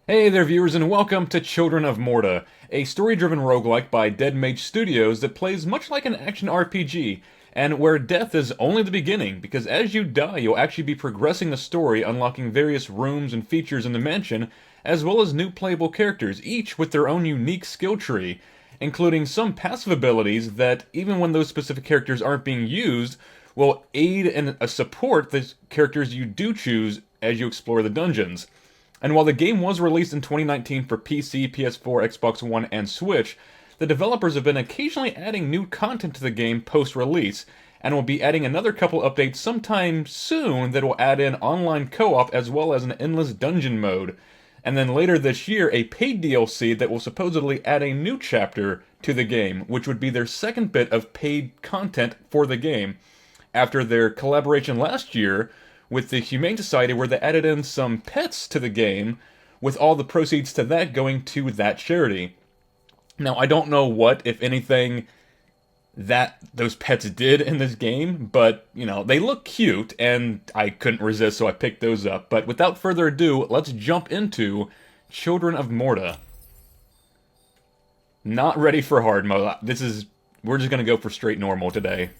Hey there viewers and welcome to Children of Morta, a story-driven roguelike by Dead Mage Studios that plays much like an action RPG, and where death is only the beginning, because as you die you'll actually be progressing the story, unlocking various rooms and features in the mansion, as well as new playable characters, each with their own unique skill tree, including some passive abilities that, even when those specific characters aren't being used, will aid and support the characters you do choose as you explore the dungeons. And while the game was released in 2019 for PC, PS4, Xbox One, and Switch, the developers have been occasionally adding new content to the game post-release, and will be adding another couple updates sometime soon that will add in online co-op as well as an endless dungeon mode. And then later this year, a paid DLC that will supposedly add a new chapter to the game, which would be their second bit of paid content for the game, after their collaboration last year with the Humane Society, where they added in some pets to the game, with all the proceeds to that going to that charity. Now, I don't know what, if anything, that those pets did in this game, but, they look cute, and I couldn't resist, so I picked those up. But without further ado, let's jump into Children of Morta. Not ready for hard mode. We're just gonna go for straight normal today.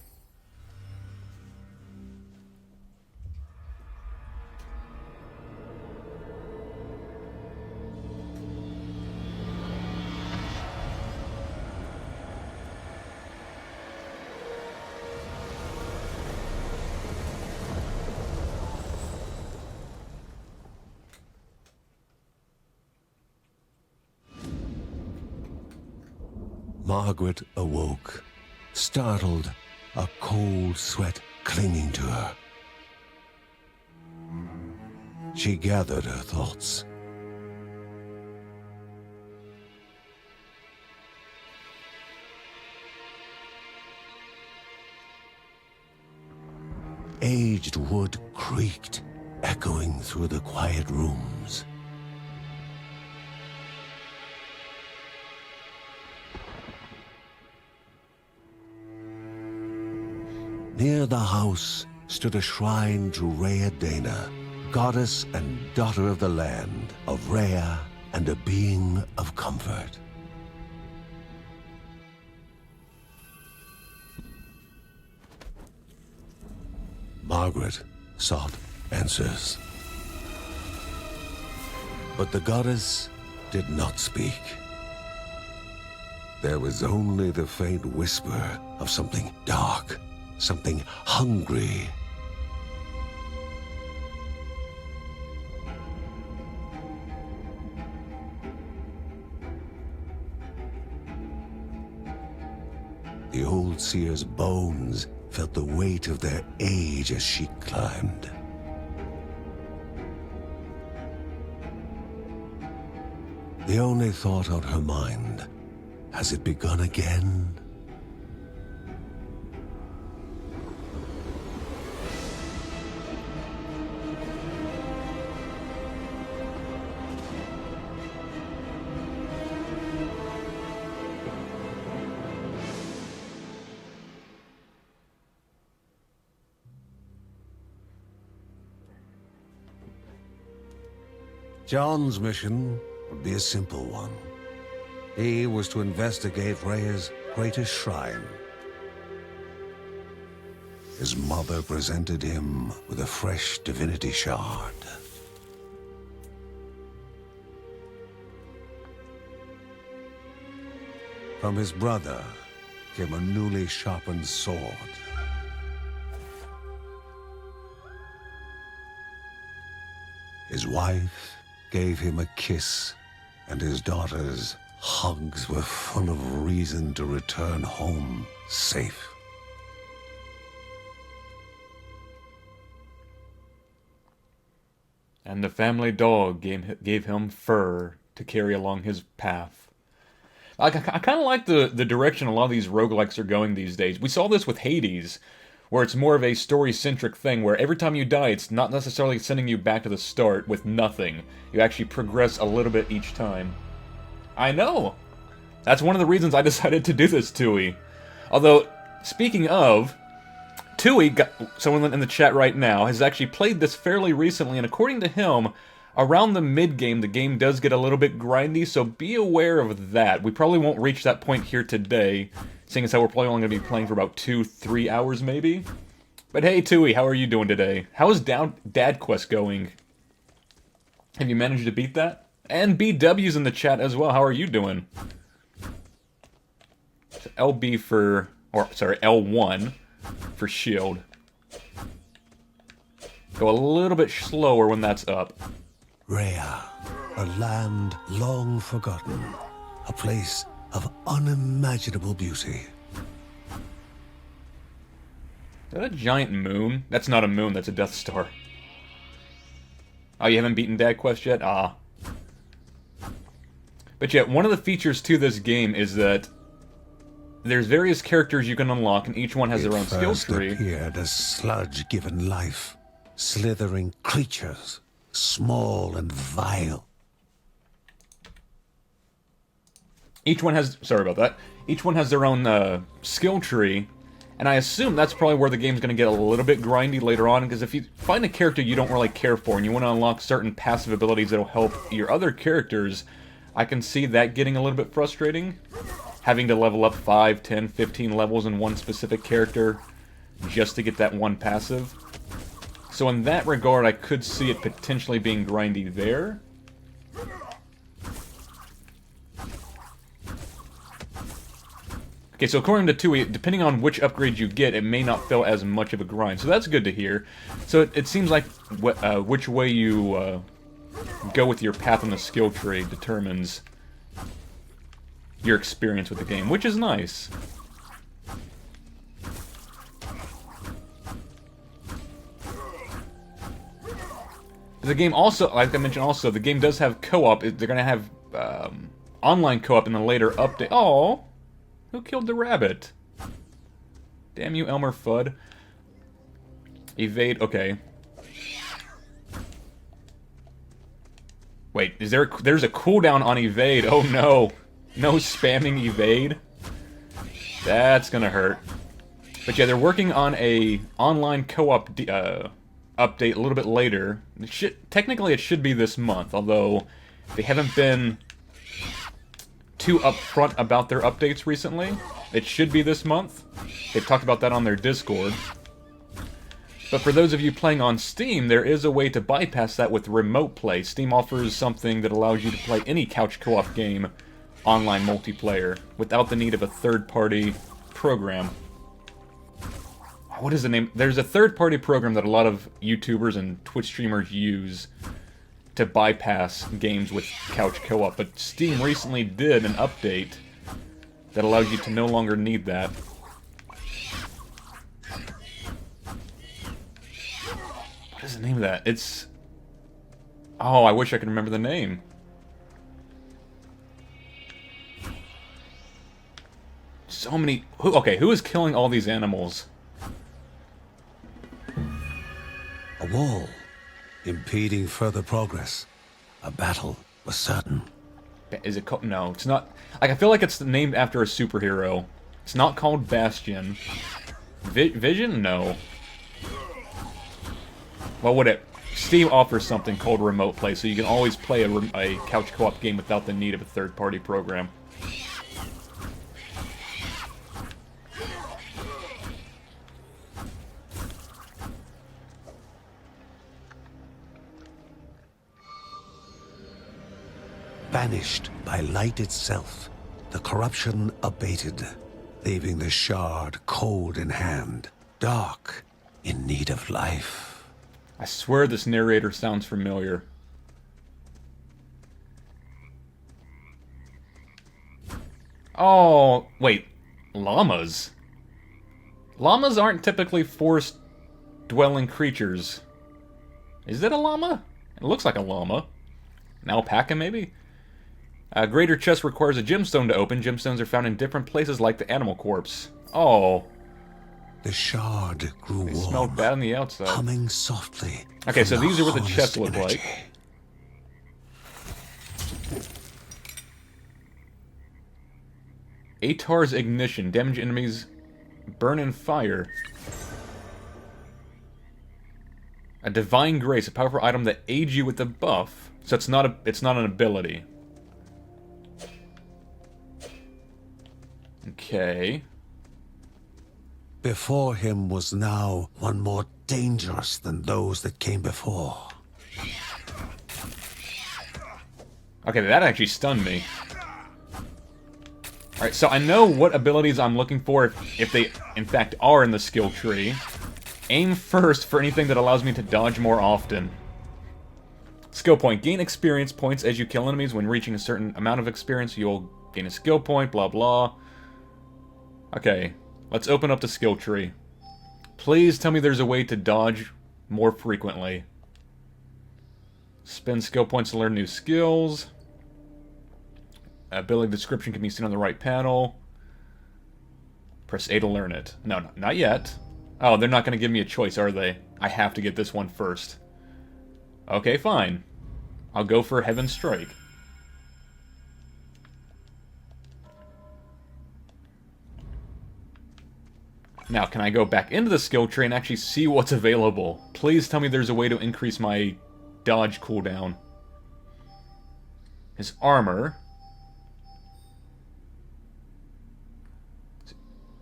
Margaret awoke, startled, a cold sweat clinging to her. She gathered her thoughts. Aged wood creaked, echoing through the quiet rooms. Near the house stood a shrine to Rhea Dana, goddess and daughter of the land, of Rhea and a being of comfort. Margaret sought answers. But the goddess did not speak. There was only the faint whisper of something dark, something hungry. The old seer's bones felt the weight of their age as she climbed. The only thought on her mind, has it begun again? John's mission would be a simple one. He was to investigate Rhea's greatest shrine. His mother presented him with a fresh divinity shard. From his brother came a newly sharpened sword. His wife gave him a kiss, and his daughter's hugs were full of reason to return home safe. And the family dog gave him fur to carry along his path. I kind of like the direction a lot of these roguelikes are going these days. We saw this with Hades, where it's more of a story-centric thing, where every time you die, it's not necessarily sending you back to the start with nothing. You actually progress a little bit each time. I know! That's one of the reasons I decided to do this, Tui. Although, speaking of, Tui, someone in the chat right now, has actually played this fairly recently, and according to him, around the mid-game, the game does get a little bit grindy, so be aware of that. We probably won't reach that point here today, seeing as how we're probably only going to be playing for about 2-3 hours maybe. But hey, Tui, how are you doing today? How is Dad Quest going? Have you managed to beat that? And BW's in the chat as well. How are you doing? So LB for... or, sorry, L1 for shield. Go a little bit slower when that's up. Rhea, a land long forgotten, a place of unimaginable beauty. Is that a giant moon? That's not a moon, that's a Death Star. Oh, you haven't beaten Dad Quest yet? Ah. But yeah, one of the features to this game is that there's various characters you can unlock, and each one has their own skill tree. It first appeared as sludge given life, slithering creatures, small and vile. Each one has... sorry about that. Each one has their own skill tree, and I assume that's probably where the game's going to get a little bit grindy later on, because if you find a character you don't really care for, and you want to unlock certain passive abilities that'll help your other characters, I can see that getting a little bit frustrating. Having to level up 5, 10, 15 levels in one specific character just to get that one passive. So in that regard, I could see it potentially being grindy there. Okay, so according to Tui, depending on which upgrade you get, it may not feel as much of a grind. So that's good to hear. So it seems like which way you go with your path in the skill tree determines your experience with the game, which is nice. The game also, like I mentioned also, the game does have co-op. They're going to have online co-op in the later update. Oh, who killed the rabbit? Damn you, Elmer Fudd. Evade, okay. Wait, there's a cooldown on evade. Oh no. No spamming evade. That's gonna hurt. But yeah, they're working on a online co-op update a little bit later. Technically it should be this month, although they haven't been too upfront about their updates recently. It should be this month. They've talked about that on their Discord. But for those of you playing on Steam, there is a way to bypass that with remote play. Steam offers something that allows you to play any couch co-op game online multiplayer without the need of a third-party program. What is the name? There's a third-party program that a lot of YouTubers and Twitch streamers use to bypass games with couch co-op, but Steam recently did an update that allows you to no longer need that. What is the name of that? It's... oh, I wish I could remember the name. So many... okay, who is killing all these animals? A wall, impeding further progress. A battle was certain. Is it called... no, it's not... like, I feel like it's named after a superhero. It's not called Bastion. Vision? No. Well, would it... Steam offers something called Remote Play, so you can always play a couch co-op game without the need of a third-party program. Banished by light itself, the corruption abated, leaving the shard cold in hand, dark, in need of life. I swear this narrator sounds familiar. Oh, wait. Llamas? Llamas aren't typically forest-dwelling creatures. Is it a llama? It looks like a llama. An alpaca, maybe? A greater chest requires a gemstone to open. Gemstones are found in different places like the animal corpse. Oh. The shard grew warm. They smelled bad on the outside. Humming softly. Okay, so these are what the chests look like. Atar's ignition. Damage enemies burn in fire. A Divine Grace, a powerful item that aids you with a buff. So it's not an ability. Okay. Before him was now one more dangerous than those that came before. Okay, that actually stunned me. Alright, so I know what abilities I'm looking for if they, in fact, are in the skill tree. Aim first for anything that allows me to dodge more often. Skill point. Gain experience points as you kill enemies. When reaching a certain amount of experience, you'll gain a skill point, blah blah. Okay, let's open up the skill tree. Please tell me there's a way to dodge more frequently. Spend skill points to learn new skills. Ability description can be seen on the right panel. Press A to learn it. No, not yet. Oh, they're not going to give me a choice, are they? I have to get this one first. Okay, fine. I'll go for Heaven's Strike. Now, can I go back into the skill tree and actually see what's available? Please tell me there's a way to increase my dodge cooldown. His armor.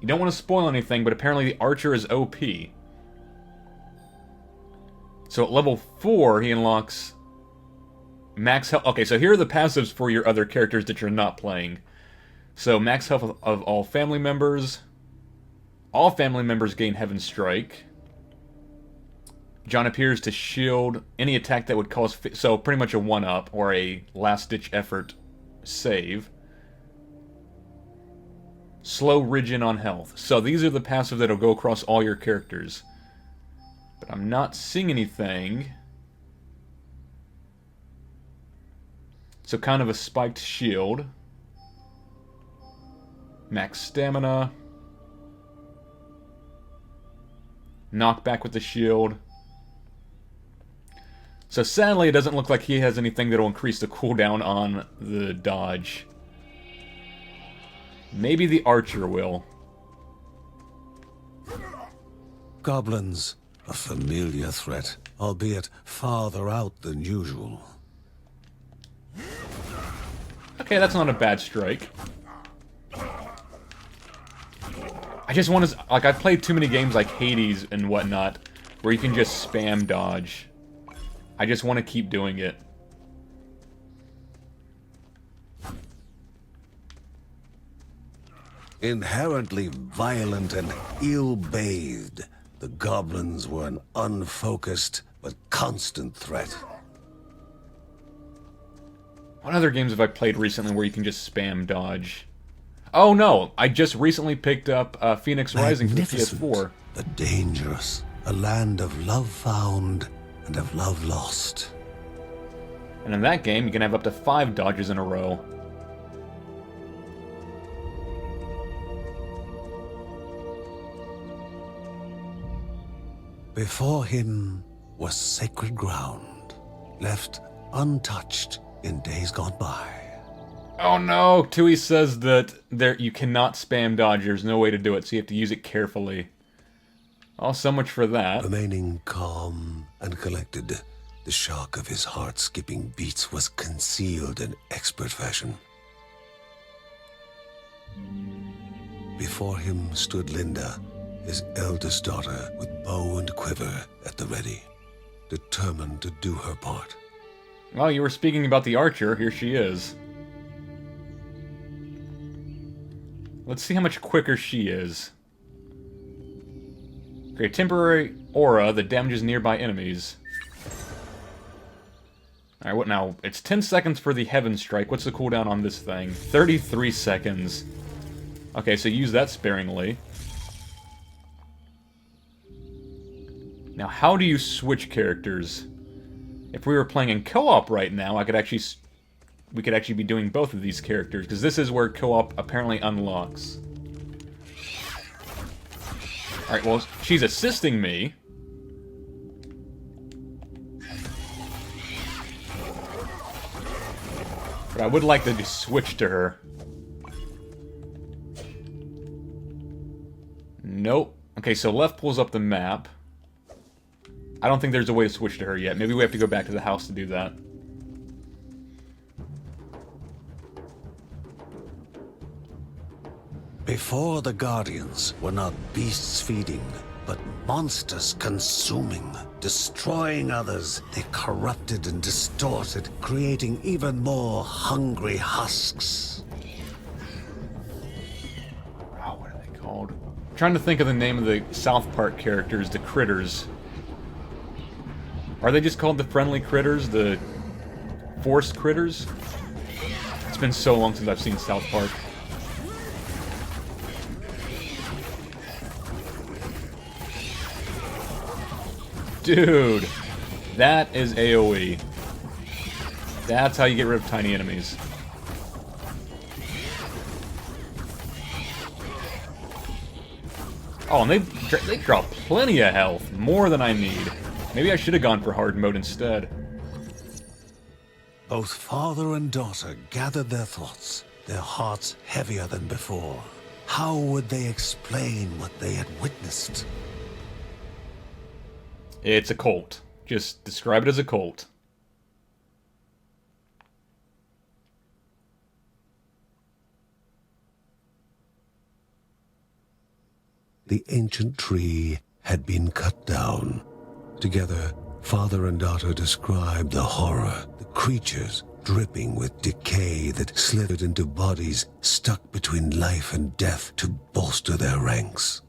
You don't want to spoil anything, but apparently the archer is OP. So at level 4, he unlocks max health. Okay, so here are the passives for your other characters that you're not playing. So max health of all family members. All family members gain Heaven's Strike. John appears to shield any attack that would cause... So pretty much a 1-up or a last-ditch effort save. Slow regen on health. So these are the passive that'll go across all your characters. But I'm not seeing anything. So kind of a spiked shield. Max stamina. Knockback with the shield. So sadly, it doesn't look like he has anything that'll increase the cooldown on the dodge. Maybe the archer will. Goblins, a familiar threat, albeit farther out than usual. Okay, that's not a bad strike. I just want to... Like, I've played too many games like Hades and whatnot, where you can just spam dodge. I just want to keep doing it. Inherently violent and ill-bathed, the goblins were an unfocused but constant threat. What other games have I played recently where you can just spam dodge? Oh no, I just recently picked up Phoenix Rising for the PS4. But dangerous, a land of love found and of love lost. And in that game, you can have up to 5 dodges in a row. Before him was sacred ground, left untouched in days gone by. Oh no! Tui says that you cannot spam dodge. There's no way to do it, so you have to use it carefully. Oh, so much for that. Remaining calm and collected, the shock of his heart-skipping beats was concealed in expert fashion. Before him stood Linda, his eldest daughter, with bow and quiver at the ready, determined to do her part. Well, you were speaking about the archer. Here she is. Let's see how much quicker she is. Okay, temporary aura that damages nearby enemies. Alright, what now? It's 10 seconds for the Heaven Strike. What's the cooldown on this thing? 33 seconds. Okay, so use that sparingly. Now, how do you switch characters? If we were playing in co-op right now, we could actually be doing both of these characters, because this is where co-op apparently unlocks. Alright, well, she's assisting me. But I would like to just switch to her. Nope. Okay, so left pulls up the map. I don't think there's a way to switch to her yet. Maybe we have to go back to the house to do that. Before the Guardians were not beasts feeding, but monsters consuming, destroying others. They corrupted and distorted, creating even more hungry husks. Oh, what are they called? I'm trying to think of the name of the South Park characters, the critters. Are they just called the friendly critters? The forced critters? It's been so long since I've seen South Park. Dude, that is AoE. That's how you get rid of tiny enemies. Oh, and they drop plenty of health, more than I need. Maybe I should have gone for hard mode instead. Both father and daughter gathered their thoughts, their hearts heavier than before. How would they explain what they had witnessed? It's a cult. Just describe it as a cult. The ancient tree had been cut down. Together, father and daughter described the horror, the creatures dripping with decay that slithered into bodies stuck between life and death to bolster their ranks.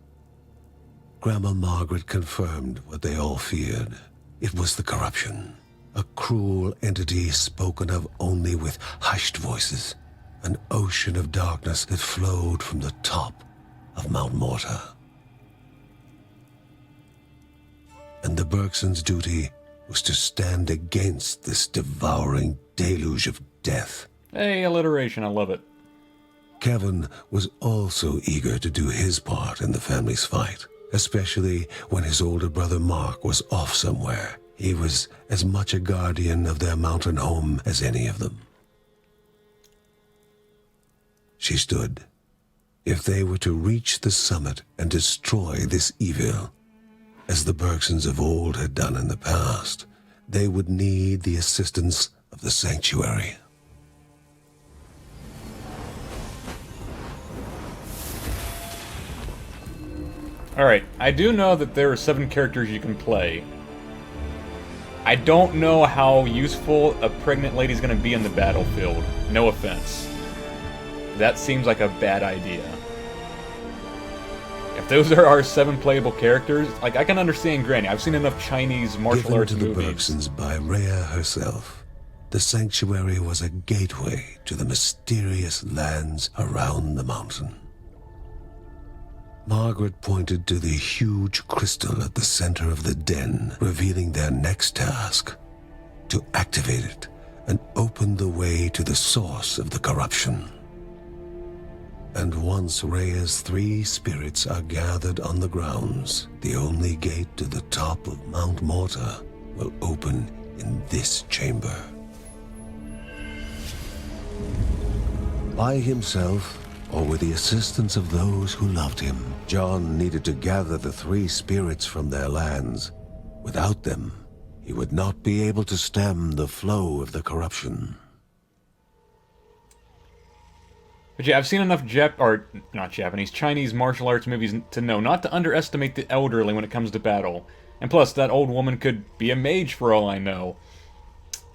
Grandma Margaret confirmed what they all feared. It was the corruption, a cruel entity spoken of only with hushed voices, an ocean of darkness that flowed from the top of Mount Morta. And the Bergsons' duty was to stand against this devouring deluge of death. Hey, alliteration, I love it. Kevin was also eager to do his part in the family's fight, especially when his older brother Mark was off somewhere. He was as much a guardian of their mountain home as any of them. She stood. If they were to reach the summit and destroy this evil, as the Bergsons of old had done in the past, they would need the assistance of the sanctuary. Alright, I do know that there are 7 characters you can play. I don't know how useful a pregnant lady's gonna be in the battlefield. No offense. That seems like a bad idea. If those are our 7 playable characters, like, I can understand Granny. I've seen enough Chinese martial arts Given to the movies. Bergsons by Rhea herself, the sanctuary was a gateway to the mysterious lands around the mountain. Margaret pointed to the huge crystal at the center of the den, revealing their next task: to activate it and open the way to the source of the corruption. And once Rhea's 3 spirits are gathered on the grounds, the only gate to the top of Mount Morta will open in this chamber. By himself, or with the assistance of those who loved him, John needed to gather the 3 spirits from their lands. Without them, he would not be able to stem the flow of the corruption. But yeah, I've seen enough Chinese martial arts movies to know not to underestimate the elderly when it comes to battle. And plus, that old woman could be a mage for all I know.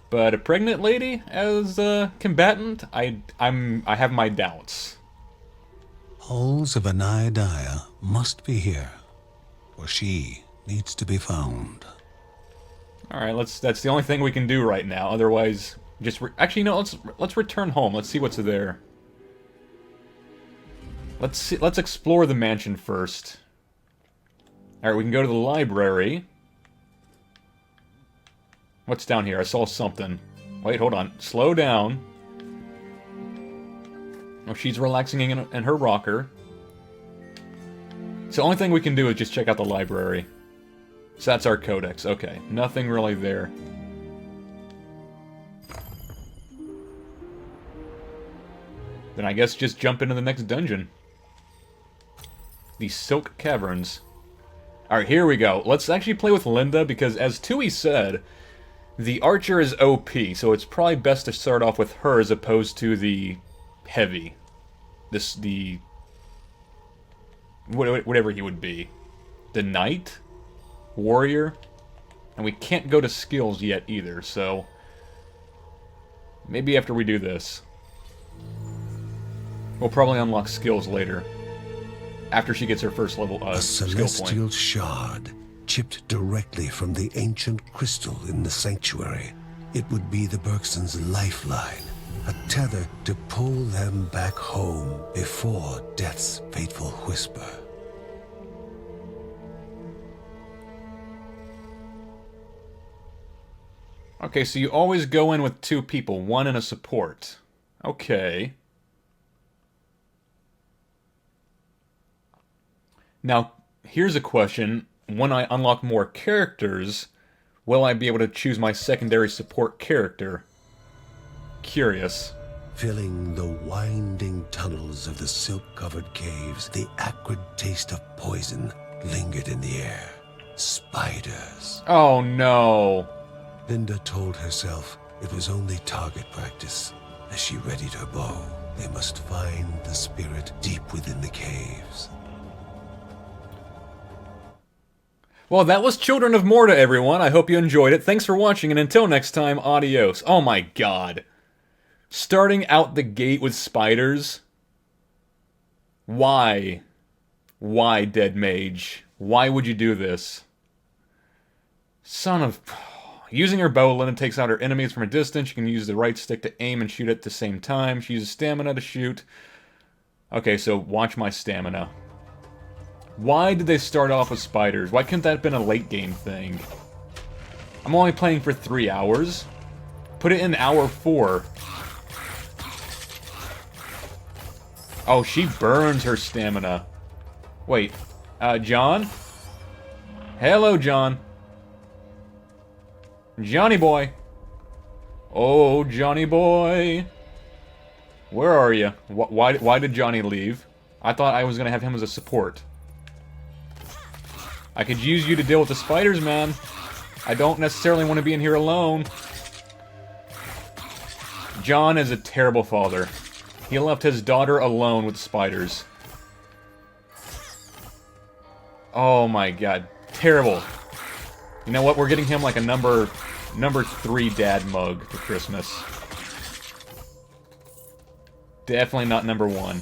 But a pregnant lady as a combatant, I have my doubts. Halls of Anaidia must be here, for she needs to be found. Alright, that's the only thing we can do right now. Otherwise, actually, no, let's return home. Let's see what's there. Let's explore the mansion first. Alright, we can go to the library. What's down here? I saw something. Wait, hold on. Slow down. Oh, she's relaxing in her rocker. So the only thing we can do is just check out the library. So that's our codex. Okay, nothing really there. Then I guess just jump into the next dungeon. The Silk Caverns. Alright, here we go. Let's actually play with Linda, because as Tui said, the archer is OP, so it's probably best to start off with her as opposed to the heavy. Whatever he would be. The knight? Warrior? And we can't go to skills yet either, so... maybe after we do this. We'll probably unlock skills later. After she gets her first level skill point. A celestial shard, chipped directly from the ancient crystal in the sanctuary. It would be the Bergsons' lifeline, a tether to pull them back home before death's fateful whisper. Okay, so you always go in with 2 people, 1 and a support. Okay. Now, here's a question. When I unlock more characters, will I be able to choose my secondary support character? Curious. Filling the winding tunnels of the silk-covered caves, the acrid taste of poison lingered in the air. Spiders. Oh no. Linda told herself it was only target practice. As she readied her bow, they must find the spirit deep within the caves. Well, that was Children of Morta, everyone. I hope you enjoyed it. Thanks for watching, and until next time, adios. Oh my god. Starting out the gate with spiders? Why? Why, Dead Mage? Why would you do this? Son of... Using her bow, Linda takes out her enemies from a distance. She can use the right stick to aim and shoot at the same time. She uses stamina to shoot. Okay, so watch my stamina. Why did they start off with spiders? Why couldn't that have been a late game thing? I'm only playing for 3 hours. Put it in hour 4. Oh, she burns her stamina. Wait, John? Hello, John. Johnny boy. Oh, Johnny boy. Where are you? Why did Johnny leave? I thought I was going to have him as a support. I could use you to deal with the spiders, man. I don't necessarily want to be in here alone. John is a terrible father. He left his daughter alone with spiders. Oh my god. Terrible. You know what? We're getting him like a number 3 dad mug for Christmas. Definitely not number 1.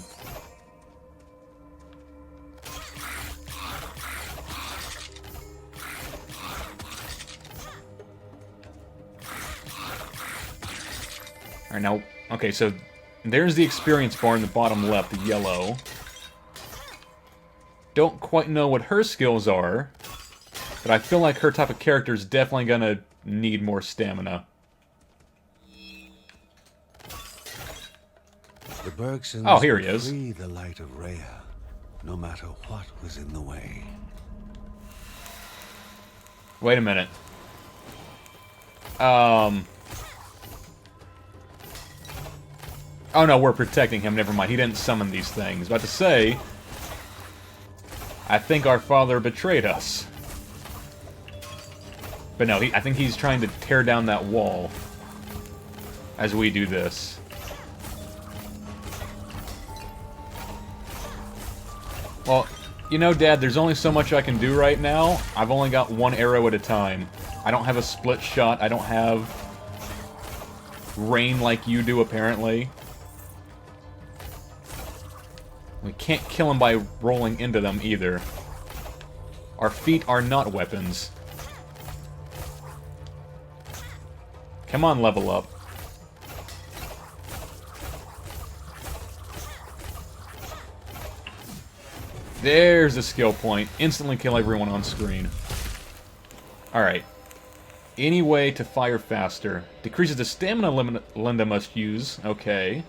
Alright, now, okay, so there's the experience bar in the bottom left, the yellow. Don't quite know what her skills are, but I feel like her type of character is definitely gonna need more stamina. The Bergsons oh, here he is. free the light of Rhea, no matter what was in the way. Wait a minute. Oh no, we're protecting him. Never mind. He didn't summon these things. About to say, I think our father betrayed us. But no, I think he's trying to tear down that wall as we do this. Well, you know, Dad, there's only so much I can do right now. I've only got 1 arrow at a time. I don't have a split shot. I don't have rain like you do, apparently. We can't kill them by rolling into them, either. Our feet are not weapons. Come on, level up. There's a skill point. Instantly kill everyone on screen. Alright. Any way to fire faster. Decreases the stamina limit Linda must use. Okay.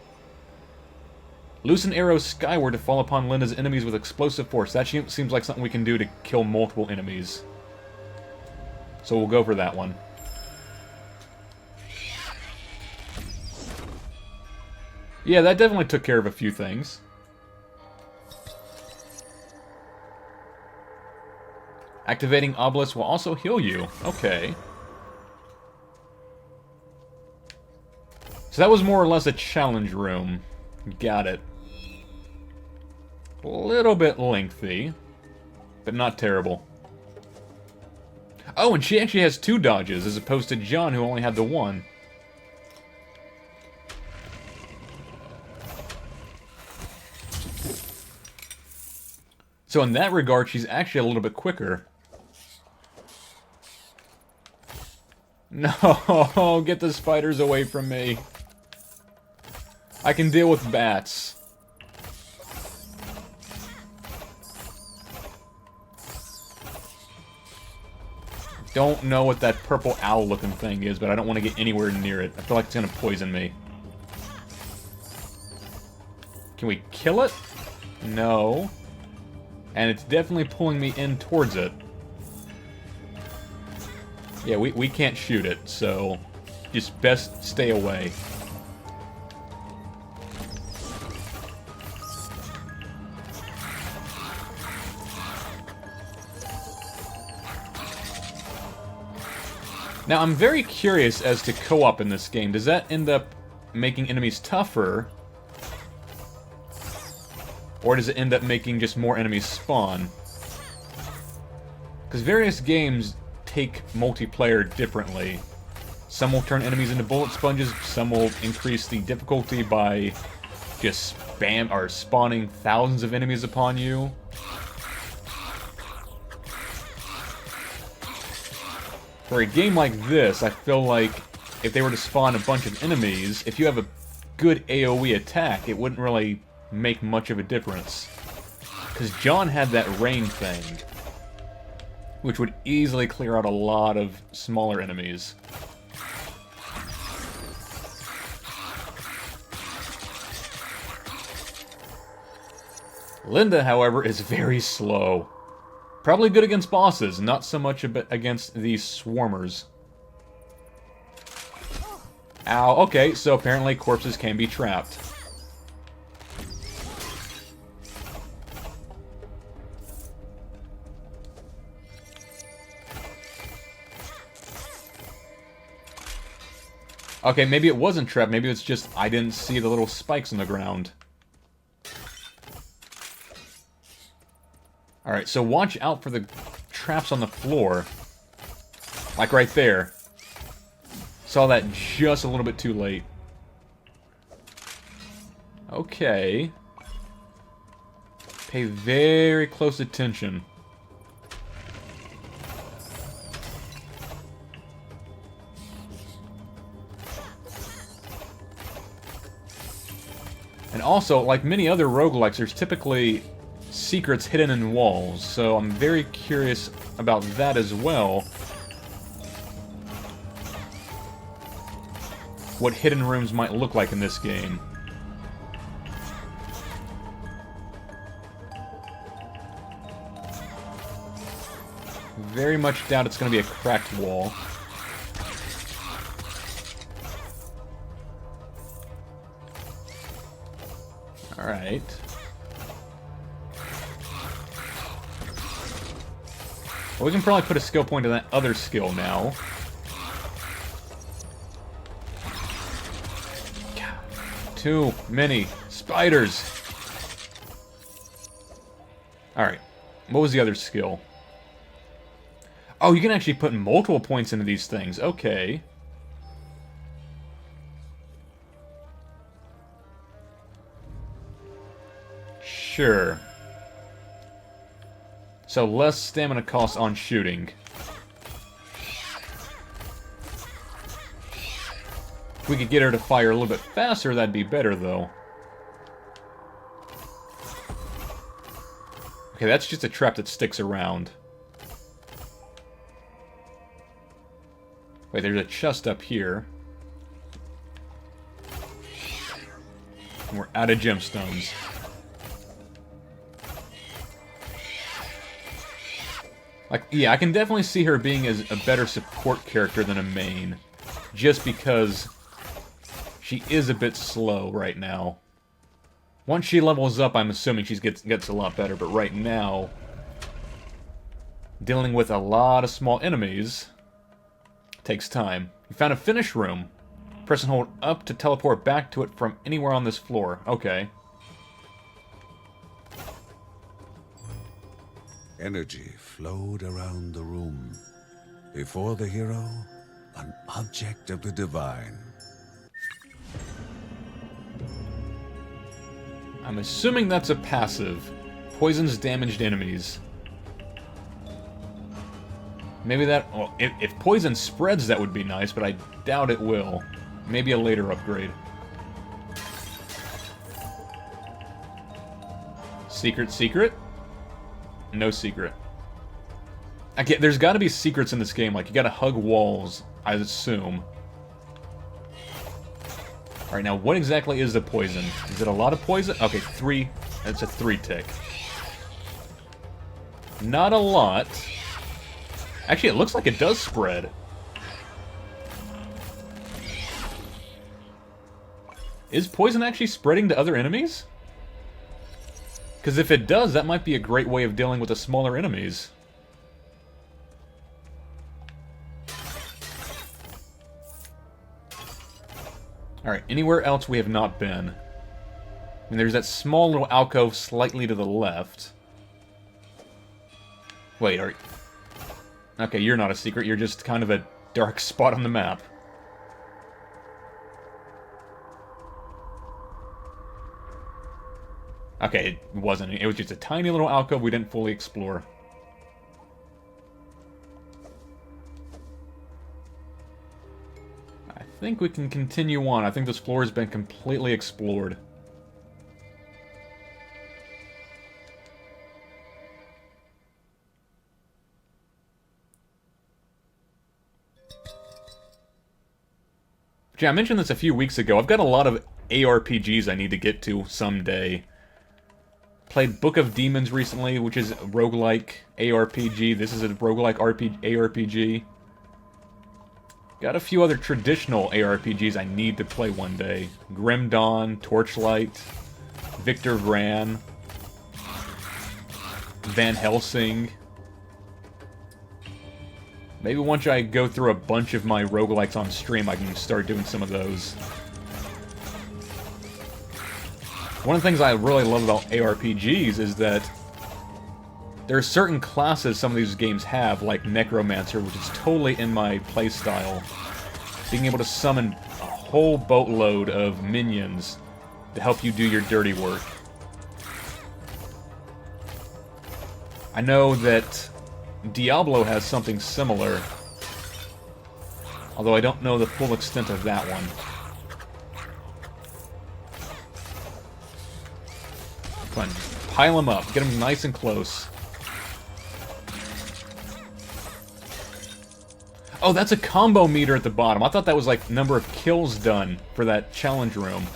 Loosen arrows skyward to fall upon Linda's enemies with explosive force. That seems like something we can do to kill multiple enemies. So we'll go for that one. Yeah, that definitely took care of a few things. Activating Obelisks will also heal you. Okay. So that was more or less a challenge room. Got it. A little bit lengthy, but not terrible. Oh, and she actually has 2 dodges, as opposed to John, who only had the 1. So in that regard, she's actually a little bit quicker. No, get the spiders away from me. I can deal with bats. Don't know what that purple owl-looking thing is, but I don't want to get anywhere near it. I feel like it's going to poison me. Can we kill it? No. And it's definitely pulling me in towards it. Yeah, we can't shoot it, so just best stay away. Now, I'm very curious as to co-op in this game. Does that end up making enemies tougher? Or does it end up making just more enemies spawn? Because various games take multiplayer differently. Some will turn enemies into bullet sponges, some will increase the difficulty by just spawning thousands of enemies upon you. For a game like this, I feel like if they were to spawn a bunch of enemies, if you have a good AoE attack, it wouldn't really make much of a difference. Because John had that rain thing, which would easily clear out a lot of smaller enemies. Linda, however, is very slow. Probably good against bosses, not so much against these swarmers. Ow, okay, so apparently corpses can be trapped. Okay, maybe it wasn't trapped, maybe it's just I didn't see the little spikes on the ground. Alright, so watch out for the traps on the floor. Like right there. Saw that just a little bit too late. Okay. Pay very close attention. And also, like many other roguelikes, there's typically secrets hidden in walls, so I'm very curious about that as well. What hidden rooms might look like in this game. Very much doubt it's going to be a cracked wall. Alright. Well, we can probably put a skill point in that other skill now. Too many spiders. Alright. What was the other skill? Oh, you can actually put multiple points into these things. Okay. Sure. So less stamina cost on shooting. If we could get her to fire a little bit faster, that'd be better, though. Okay, that's just a trap that sticks around. Wait, there's a chest up here. And we're out of gemstones. Like, yeah, I can definitely see her being as a better support character than a main. Just because she is a bit slow right now. Once she levels up, I'm assuming she gets a lot better, but right now Dealing with a lot of small enemies takes time. You found a finish room. Press and hold up to teleport back to it from anywhere on this floor. Okay. Energy flowed around the room. Before the hero, an object of the divine. I'm assuming that's a passive. Poisons damaged enemies. Maybe that... Well, if poison spreads, that would be nice, but I doubt it will. Maybe a later upgrade. Secret? No secret. Okay, there's gotta be secrets in this game, like you gotta hug walls, I assume. Alright, now what exactly is the poison? Is it a lot of poison? Okay, 3. That's a 3 tick. Not a lot. Actually, it looks like it does spread. Is poison actually spreading to other enemies? Because if it does, that might be a great way of dealing with the smaller enemies. Alright, anywhere else we have not been. I mean, there's that small little alcove slightly to the left. Wait, are... Okay, you're not a secret, you're just kind of a dark spot on the map. Okay, it wasn't. It was just a tiny little alcove we didn't fully explore. I think we can continue on. I think this floor has been completely explored. Yeah, I mentioned this a few weeks ago. I've got a lot of ARPGs I need to get to someday. Played Book of Demons recently, which is a roguelike ARPG. This is a roguelike ARPG. Got a few other traditional ARPGs I need to play one day. Grim Dawn, Torchlight, Victor Vran, Van Helsing. Maybe once I go through a bunch of my roguelikes on stream, I can start doing some of those. One of the things I really love about ARPGs is that there are certain classes some of these games have, like Necromancer, which is totally in my playstyle. Being able to summon a whole boatload of minions to help you do your dirty work. I know that Diablo has something similar, although I don't know the full extent of that one. Come on, pile them up, get them nice and close. Oh, that's a combo meter at the bottom. I thought that was like number of kills done for that challenge room.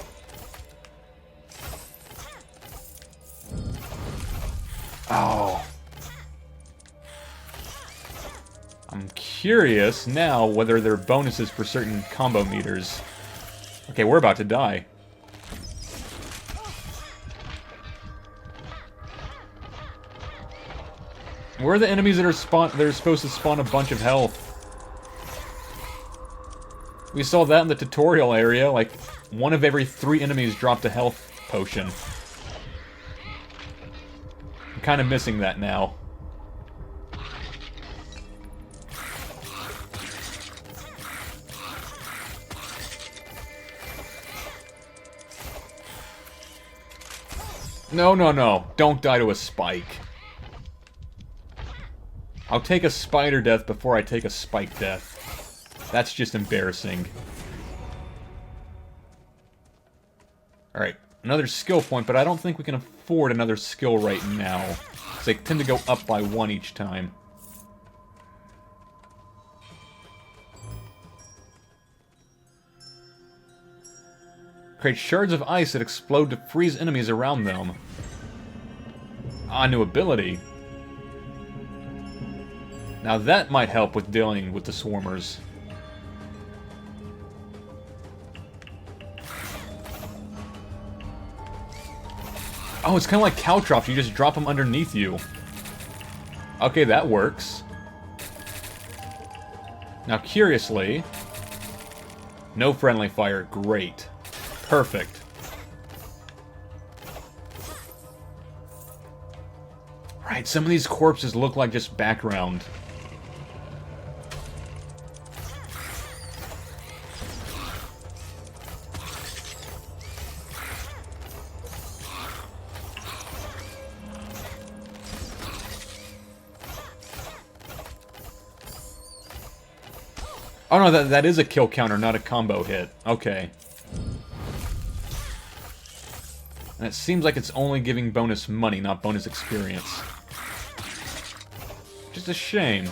Oh. I'm curious now whether there are bonuses for certain combo meters. Okay, we're about to die. Where are the enemies that are supposed to spawn a bunch of health? We saw that in the tutorial area, like, one of every 3 enemies dropped a health potion. I'm kind of missing that now. No, no, no. Don't die to a spike. I'll take a spider death before I take a spike death. That's just embarrassing. Alright, another skill point, but I don't think we can afford another skill right now. Because they tend to go up by 1 each time. Create shards of ice that explode to freeze enemies around them. Ah, new ability. Now that might help with dealing with the swarmers. Oh, it's kind of like Caltrops. You just drop them underneath you. Okay, that works. Now, curiously... No friendly fire. Great. Perfect. Right, some of these corpses look like just background. Oh no, that is a kill counter, not a combo hit. Okay. And it seems like it's only giving bonus money, not bonus experience. Just a shame.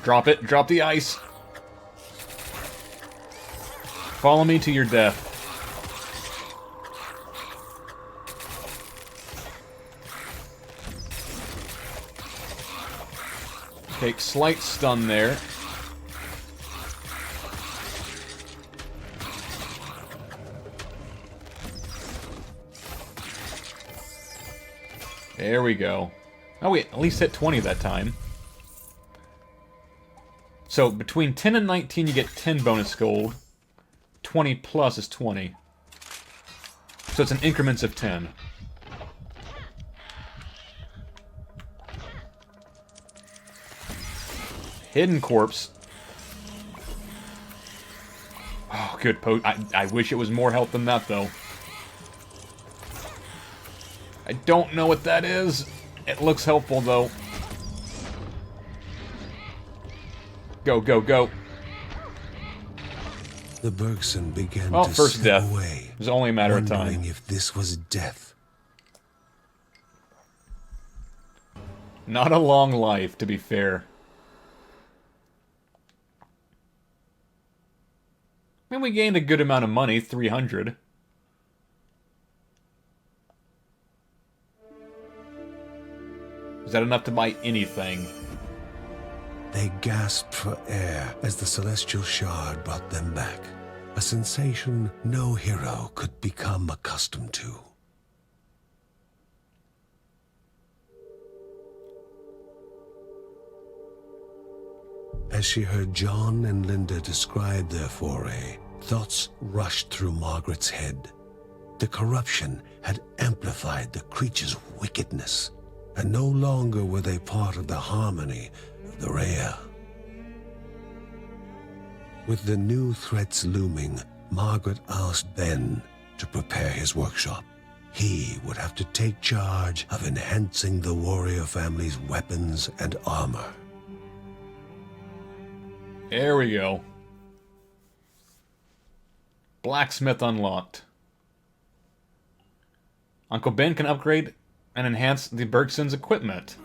Drop it. Drop the ice. Follow me to your death. Take slight stun there. There we go. Oh wait, at least hit 20 that time. So between 10 and 19 you get 10 bonus gold. 20 plus is 20. So it's in increments of 10. Hidden corpse. Oh, good I wish it was more health than that, though. I don't know what that is. It looks helpful, though. Go, go, go. The Bergson began Oh, to first slip death. away. It was only a matter of time. Wondering if this was death. Not a long life, to be fair. I mean, we gained a good amount of money, 300. Is that enough to buy anything? They gasped for air as the celestial shard brought them back. A sensation no hero could become accustomed to. As she heard John and Linda describe their foray, thoughts rushed through Margaret's head. The corruption had amplified the creature's wickedness, and no longer were they part of the harmony of the Rhea. With the new threats looming, Margaret asked Ben to prepare his workshop. He would have to take charge of enhancing the warrior family's weapons and armor. There we go. Blacksmith unlocked. Uncle Ben can upgrade and enhance the Bergson's equipment.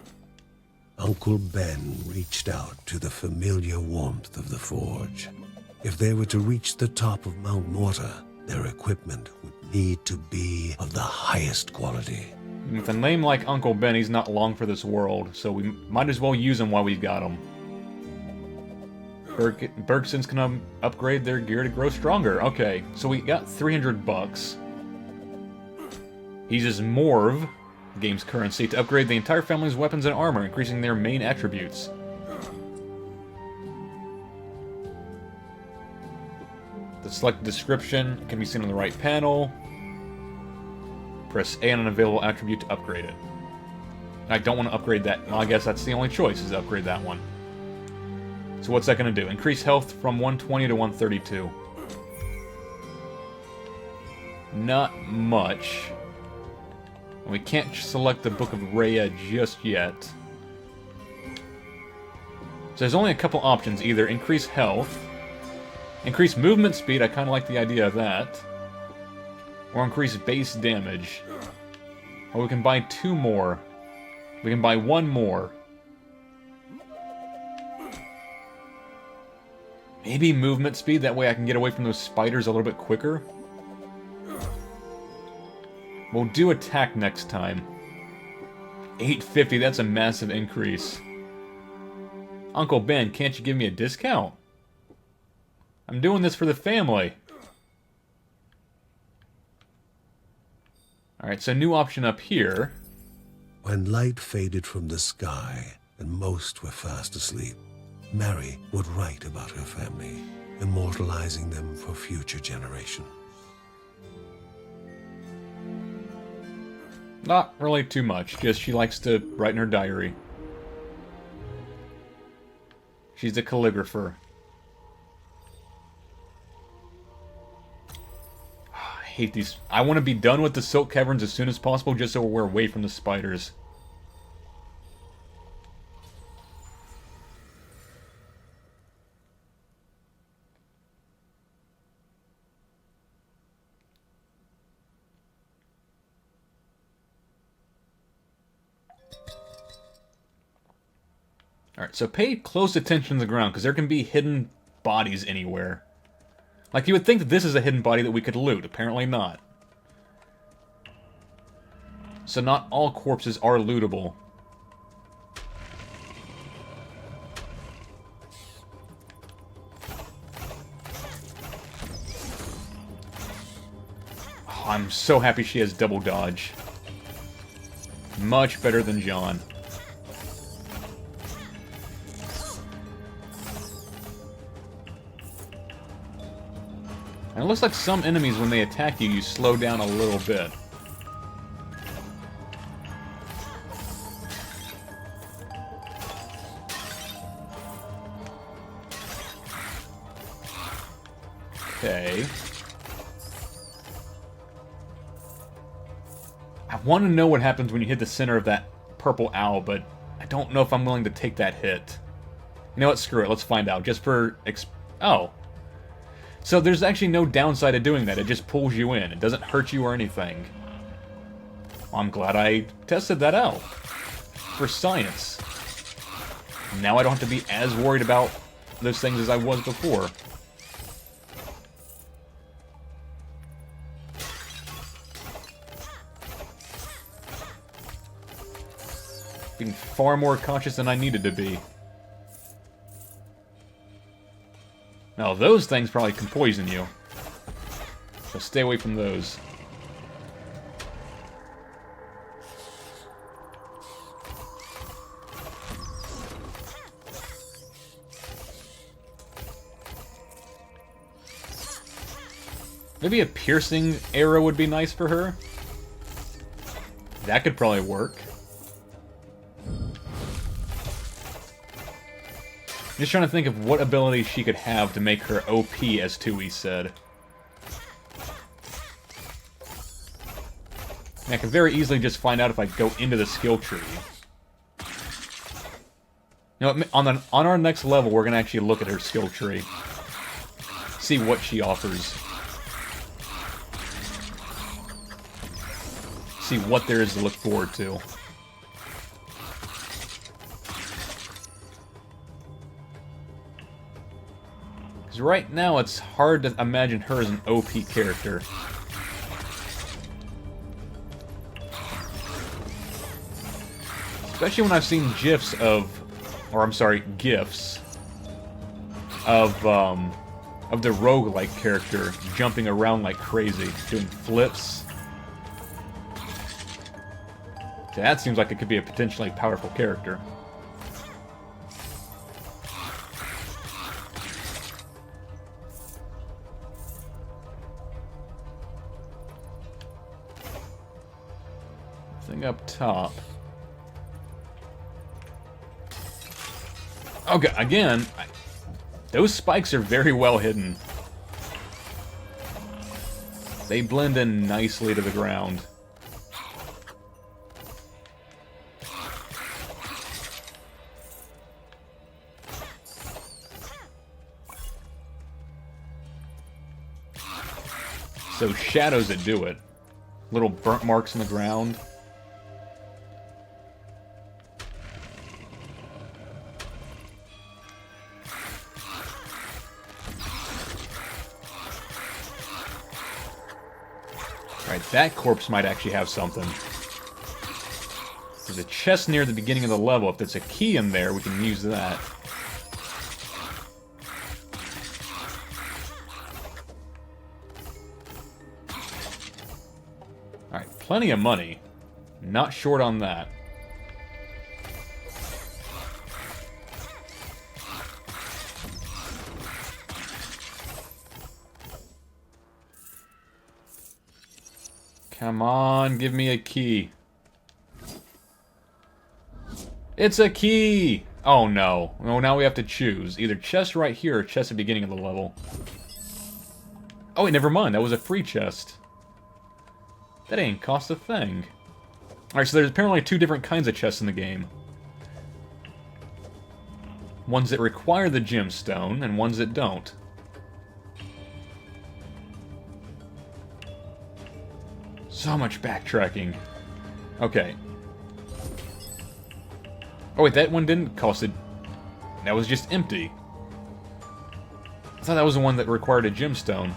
Uncle Ben reached out to the familiar warmth of the forge. If they were to reach the top of Mount Morta, their equipment would need to be of the highest quality. With a name like Uncle Ben, he's not long for this world, so we might as well use him while we've got him. Bergsons can upgrade their gear to grow stronger. Okay, so we got 300 bucks. He uses Morv, the game's currency, to upgrade the entire family's weapons and armor, increasing their main attributes. The select description can be seen on the right panel. Press A on an available attribute to upgrade it. I don't want to upgrade that. Well, I guess that's the only choice, is to upgrade that one. So what's that going to do? Increase health from 120 to 132. Not much. And we can't select the Book of Rhea just yet. So there's only a couple options. Either increase health, increase movement speed, I kind of like the idea of that, or increase base damage. Or we can buy 2 more. We can buy 1 more. Maybe movement speed, that way I can get away from those spiders a little bit quicker. We'll do attack next time. 850, that's a massive increase. Uncle Ben, can't you give me a discount? I'm doing this for the family. Alright, so new option up here. When light faded from the sky and most were fast asleep, Mary would write about her family, immortalizing them for future generations. Not really too much, just she likes to write in her diary. She's a calligrapher. I hate these. I want to be done with the silk caverns as soon as possible just so we're away from the spiders. Alright, so pay close attention to the ground, because there can be hidden bodies anywhere. Like, you would think that this is a hidden body that we could loot. Apparently not. So not all corpses are lootable. Oh, I'm so happy she has double dodge. Much better than John. And it looks like some enemies, when they attack you, you slow down a little bit. Okay. I want to know what happens when you hit the center of that purple owl, but I don't know if I'm willing to take that hit. You know what? Screw it. Let's find out. Just for... Oh. So there's actually no downside to doing that. It just pulls you in. It doesn't hurt you or anything. Well, I'm glad I tested that out. For science. Now I don't have to be as worried about those things as I was before. Being far more cautious than I needed to be. Now, those things probably can poison you. So stay away from those. Maybe a piercing arrow would be nice for her. That could probably work. Just trying to think of what ability she could have to make her OP, as Tui said. And I can very easily just find out if I go into the skill tree. You know, on our next level, we're going to actually look at her skill tree. See what she offers. See what there is to look forward to. Because right now, it's hard to imagine her as an OP character. Especially when I've seen GIFs of... Or, I'm sorry, GIFs of the roguelike character jumping around like crazy, doing flips. So that seems like it could be a potentially powerful character. Thing up top. Okay, again, those spikes are very well hidden. They blend in nicely to the ground. So shadows that do it. Little burnt marks in the ground. Alright, that corpse might actually have something. There's a chest near the beginning of the level. If there's a key in there, we can use that. Alright, plenty of money. Not short on that. Come on, give me a key. It's a key! Oh no. Oh, now we have to choose. Either chest right here or chest at the beginning of the level. Oh wait, never mind. That was a free chest. That ain't cost a thing. Alright, so there's apparently two different kinds of chests in the game. Ones that require the gemstone, and ones that don't. So much backtracking. Okay. Oh wait, that one didn't cost it. That was just empty. I thought that was the one that required a gemstone.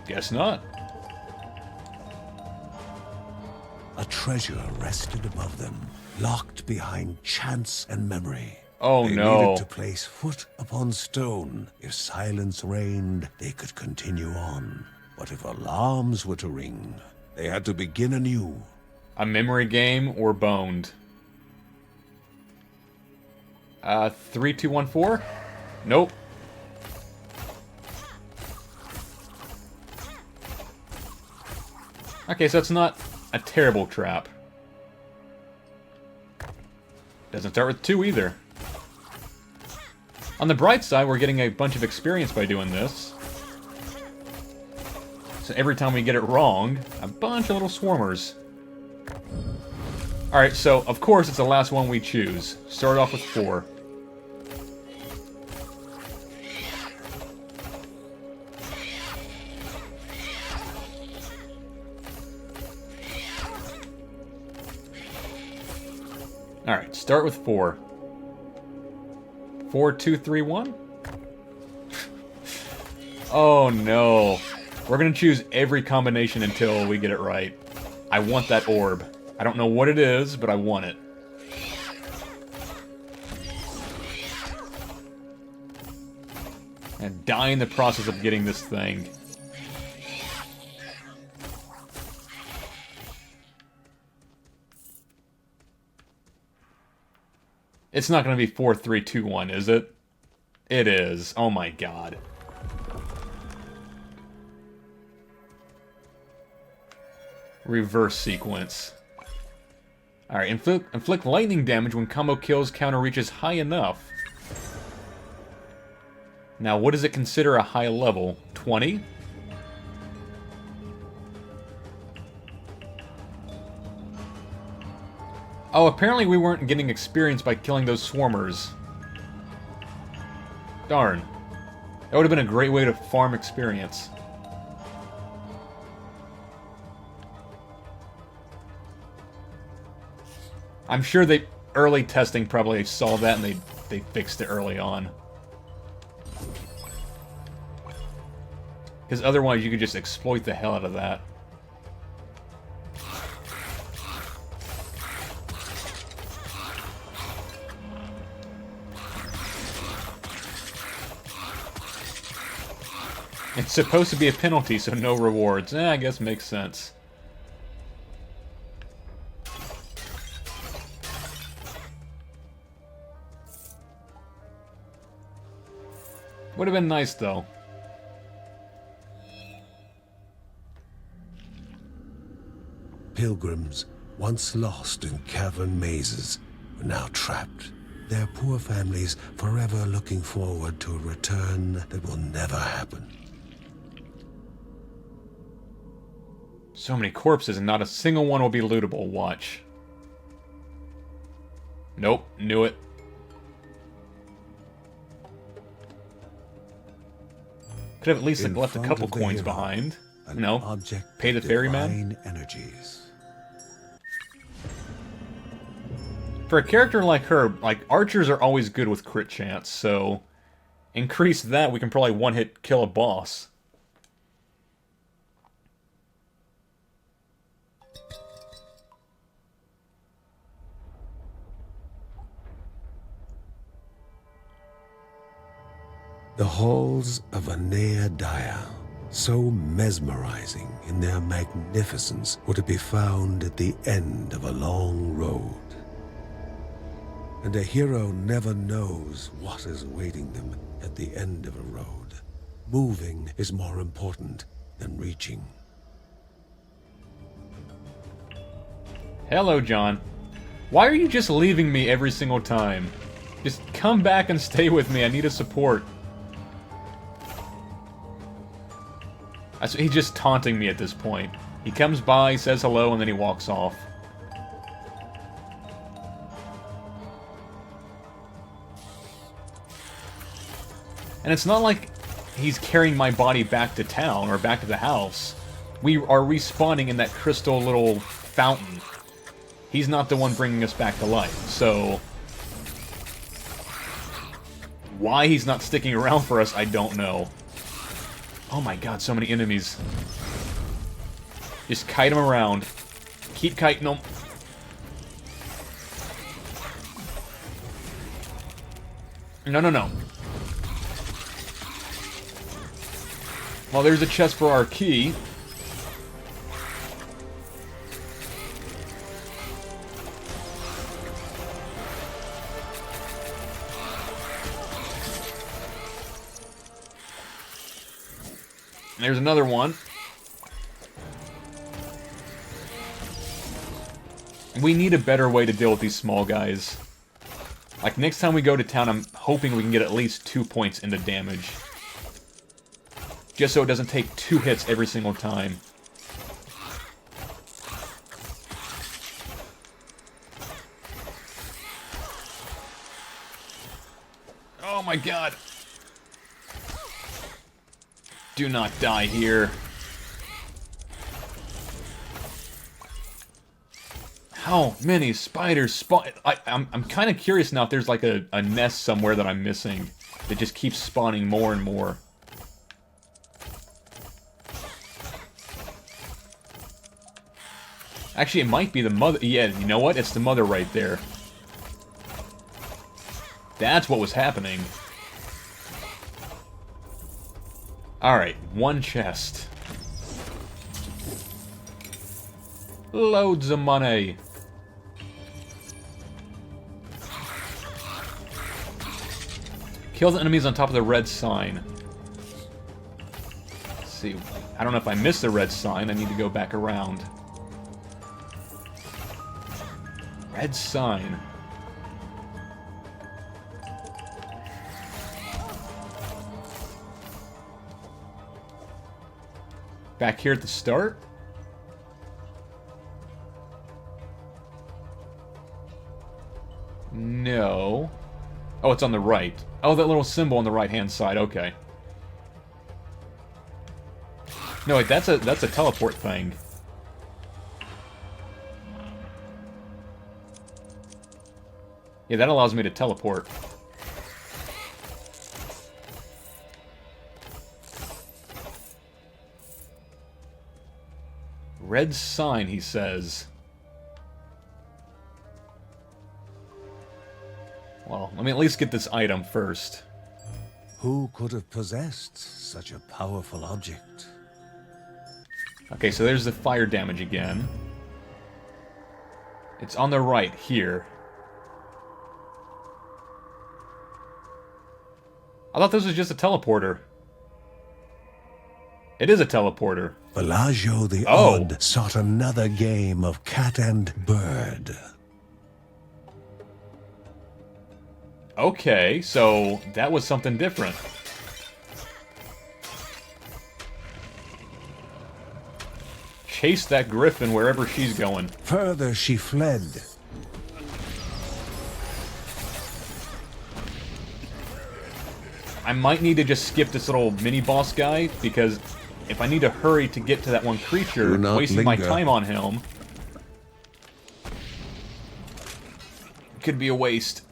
Guess not. A treasure rested above them, locked behind chance and memory. Oh they no. needed to place foot upon stone. If silence reigned, they could continue on. But if alarms were to ring, they had to begin anew. A memory game or boned? 3214? Nope. Okay, so it's not a terrible trap. Doesn't start with 2 either. On the bright side, we're getting a bunch of experience by doing this. So every time we get it wrong, a bunch of little swarmers. Alright, so of course it's the last one we choose. Start off with 4. Alright, start with 4. 4, 2, 3, 1? Oh no. We're gonna choose every combination until we get it right. I want that orb. I don't know what it is, but I want it. And die in the process of getting this thing. It's not going to be 4, 3, 2, 1, is it? It is. Oh my god. Reverse sequence. Alright, inflict lightning damage when combo kills counter reaches high enough. Now, what does it consider a high level? 20? Oh, apparently we weren't getting experience by killing those swarmers. Darn. That would have been a great way to farm experience. I'm sure early testing probably saw that and they fixed it early on. Because otherwise you could just exploit the hell out of that. It's supposed to be a penalty, so no rewards. I guess makes sense. Would have been nice, though. Pilgrims, once lost in cavern mazes, are now trapped. Their poor families forever looking forward to a return that will never happen. So many corpses and not a single one will be lootable. Watch. Nope, knew it. Could have at least left a couple coins behind. No, pay the ferryman. Energies. For a character like her, like, archers are always good with crit chance, so increase that, we can probably one-hit kill a boss. The halls of Anea Daya, so mesmerizing in their magnificence were to be found at the end of a long road. And a hero never knows what is awaiting them at the end of a road. Moving is more important than reaching. Hello, John. Why are you just leaving me every single time? Just come back and stay with me. I need a support. He's just taunting me at this point. He comes by, says hello, and then he walks off. And it's not like he's carrying my body back to town or back to the house. We are respawning in that crystal little fountain. He's not the one bringing us back to life, so... why he's not sticking around for us, I don't know. Oh my god, so many enemies. Just kite them around. Keep kiting them. No, no, no. Well, there's a chest for our key. There's another one. We need a better way to deal with these small guys. Like, next time we go to town, I'm hoping we can get at least 2 points into damage. Just so it doesn't take 2 hits every single time. Oh my god! Do not die here. How many spiders spawn? I'm kind of curious now if there's like a nest somewhere that I'm missing that just keeps spawning more and more. Actually, it might be the mother. Yeah, you know what? It's the mother right there. That's what was happening. Alright, 1 chest. Loads of money. Kill the enemies on top of the red sign. Let's see. I don't know if I missed the red sign. I need to go back around. Red sign. Back here at the start? No. Oh, it's on the right. Oh, that little symbol on the right-hand side. Okay. No, wait, that's a teleport thing. Yeah, that allows me to teleport. Red sign, he says. Well, let me at least get this item first. Who could have possessed such a powerful object? Okay, so there's the fire damage again. It's on the right, here. I thought this was just a teleporter. It is a teleporter. Bellagio the Odd sought another game of cat and bird. Okay, so that was something different. Chase that griffin wherever she's going. Further she fled. I might need to just skip this little mini-boss guy, because if I need to hurry to get to that one creature, wasting my time on him could be a waste.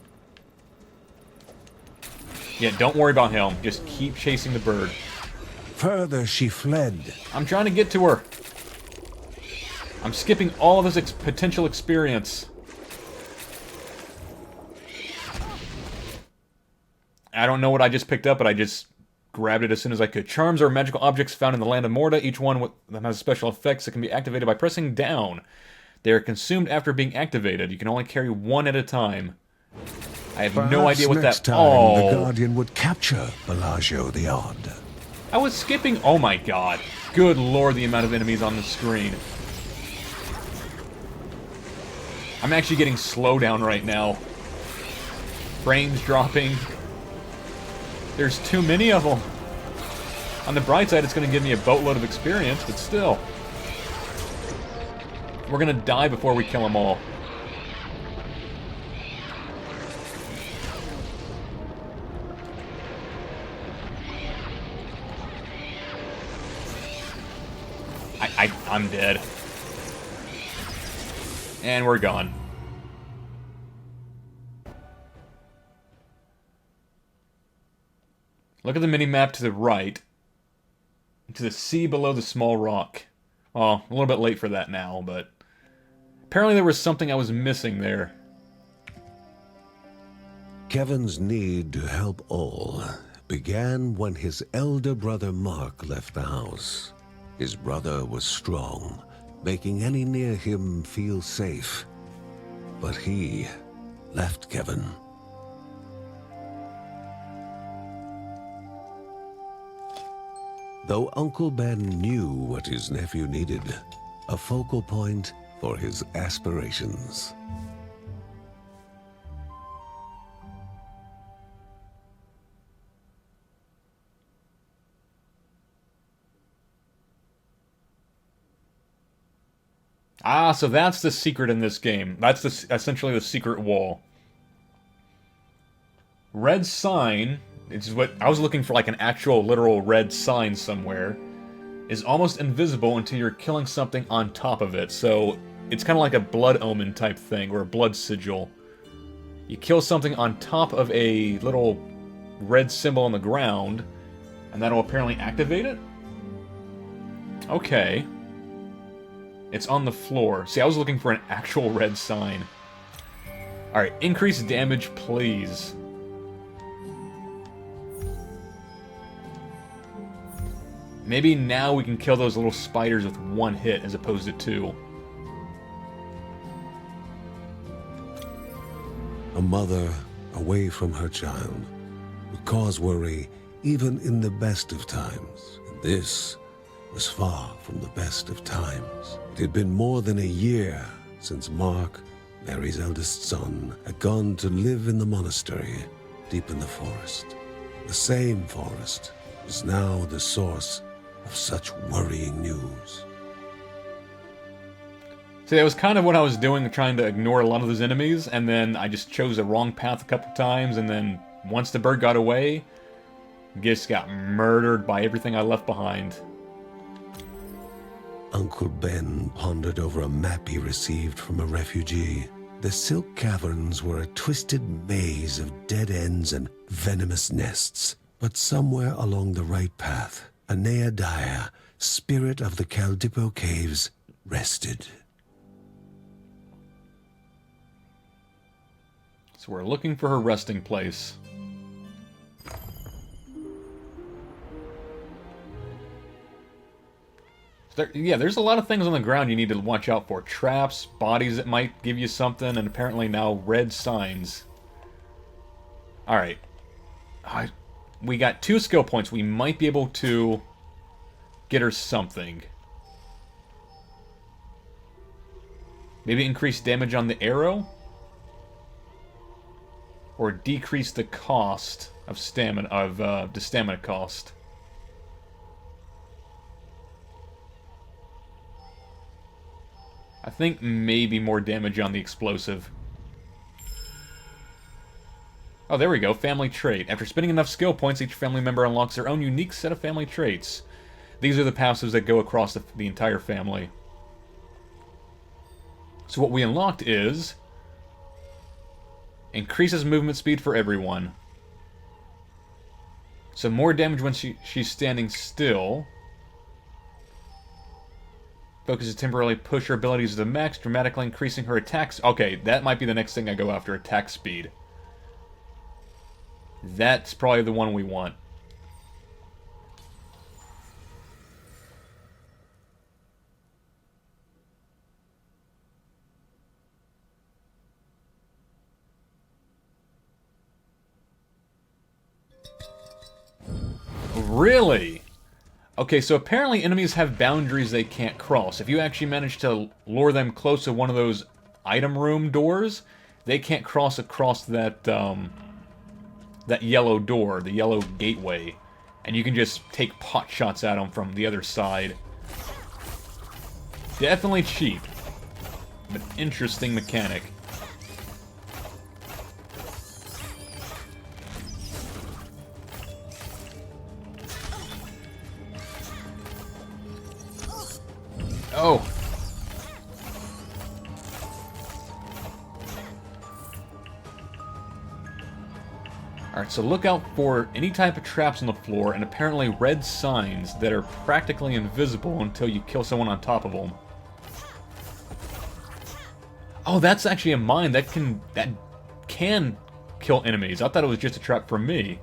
Yeah, don't worry about him. Just keep chasing the bird. Further she fled. I'm trying to get to her. I'm skipping all of this potential experience. I don't know what I just picked up, but I just grabbed it as soon as I could. Charms are magical objects found in the land of Morta. Each one with them has special effects that can be activated by pressing down. They are consumed after being activated. You can only carry one at a time. I have no idea what next that... time the Guardian would capture Bellagio the Odd. I was skipping... Oh my god. Good lord, the amount of enemies on the screen. I'm actually getting slowdown right now. Frames dropping. There's too many of them. On the bright side, it's going to give me a boatload of experience, but still. We're going to die before we kill them all. I'm dead. And we're gone. Look at the mini-map to the right. To the sea below the small rock. Oh, a little bit late for that now, but... Apparently there was something I was missing there. Kevin's need to help all began when his elder brother Mark left the house. His brother was strong, making any near him feel safe. But he left Kevin. Though Uncle Ben knew what his nephew needed, a focal point for his aspirations. Ah, so that's the secret in this game. That's essentially the secret wall. Red sign, it's what I was looking for, like an actual literal red sign somewhere, is almost invisible until you're killing something on top of it. So it's kind of like a blood omen type thing, or a blood sigil. You kill something on top of a little red symbol on the ground, and that'll apparently activate it? Okay. It's on the floor. See, I was looking for an actual red sign. Alright, increase damage, please. Maybe now we can kill those little spiders with one hit as opposed to two. A mother away from her child would cause worry even in the best of times. And this was far from the best of times. It had been more than a year since Mark, Mary's eldest son, had gone to live in the monastery deep in the forest. The same forest was now the source of such worrying news. See, that was kind of what I was doing, trying to ignore a lot of those enemies, and then I just chose the wrong path a couple times, and then once the bird got away, just got murdered by everything I left behind. Uncle Ben pondered over a map he received from a refugee. The Silk Caverns were a twisted maze of dead ends and venomous nests. But somewhere along the right path, a Neadia, spirit of the Caldipo Caves, rested. So we're looking for her resting place. There's a lot of things on the ground you need to watch out for. Traps, bodies that might give you something, and apparently now red signs. Alright. We got 2 skill points. We might be able to get her something. Maybe increase damage on the arrow? Or decrease the cost of stamina, the stamina cost. I think maybe more damage on the explosive. Oh, there we go. Family trait. After spending enough skill points, each family member unlocks their own unique set of family traits. These are the passives that go across the entire family. So what we unlocked is... increases movement speed for everyone. So more damage when she's standing still. Focuses temporarily push her abilities to the max, dramatically increasing her attacks. Okay, that might be the next thing I go after, attack speed. That's probably the one we want. Really? Okay, so apparently enemies have boundaries they can't cross. If you actually manage to lure them close to one of those item room doors, they can't cross across that, that yellow door, the yellow gateway. And you can just take pot shots at them from the other side. Definitely cheap, but interesting mechanic. Oh! Alright, so look out for any type of traps on the floor, and apparently red signs that are practically invisible until you kill someone on top of them. Oh, that's actually a mine that can kill enemies. I thought it was just a trap for me.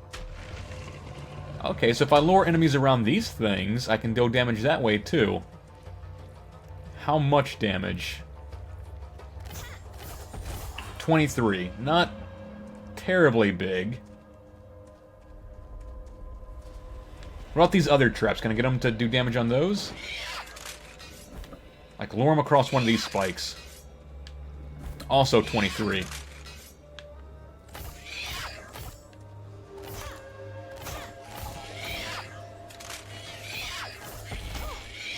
Okay, so if I lure enemies around these things, I can deal damage that way too. How much damage? 23. Not terribly big. What about these other traps? Can I get them to do damage on those? Like, lure them across one of these spikes. Also 23.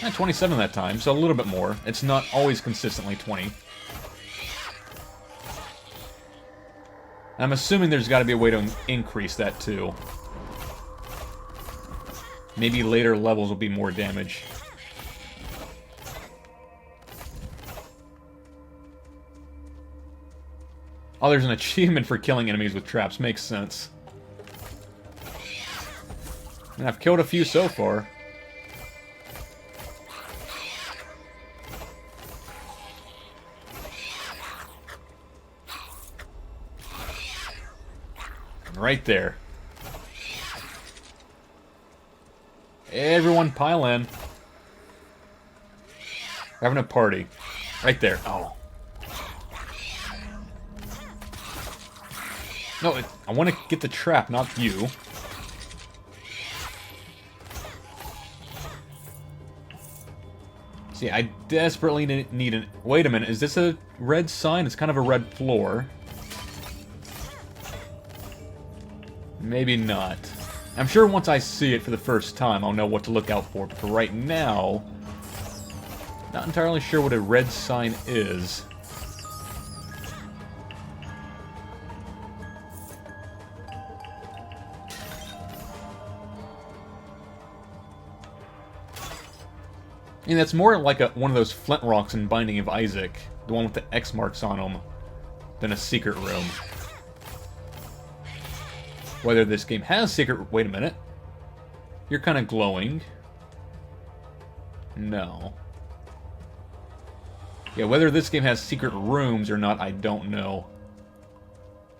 And 27 that time, so a little bit more. It's not always consistently 20. I'm assuming there's got to be a way to increase that too. Maybe later levels will be more damage. Oh, there's an achievement for killing enemies with traps. Makes sense. And I've killed a few so far. Right there. Everyone pile in. We're having a party. Right there. Oh. No, I want to get the trap, not you. See, I desperately need an... Wait a minute, is this a red sign? It's kind of a red floor. Maybe not. I'm sure once I see it for the first time, I'll know what to look out for. But for right now, not entirely sure what a red sign is. And that's more like one of those flint rocks in Binding of Isaac, the one with the X marks on them, than a secret room. Whether this game has secret... Wait a minute. You're kind of glowing. No. Yeah, whether this game has secret rooms or not, I don't know.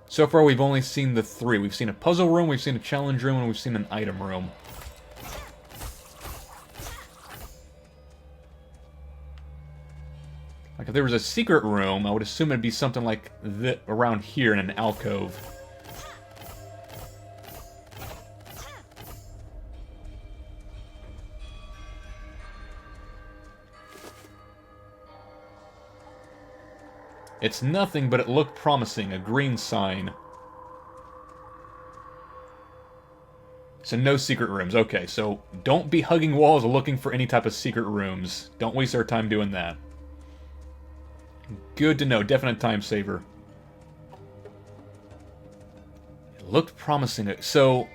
So far, we've only seen the 3. We've seen a puzzle room, we've seen a challenge room, and we've seen an item room. Like, if there was a secret room, I would assume it'd be something like around here in an alcove. It's nothing, but it looked promising. A green sign. So no secret rooms. Okay, so don't be hugging walls looking for any type of secret rooms. Don't waste our time doing that. Good to know. Definite time saver. It looked promising. So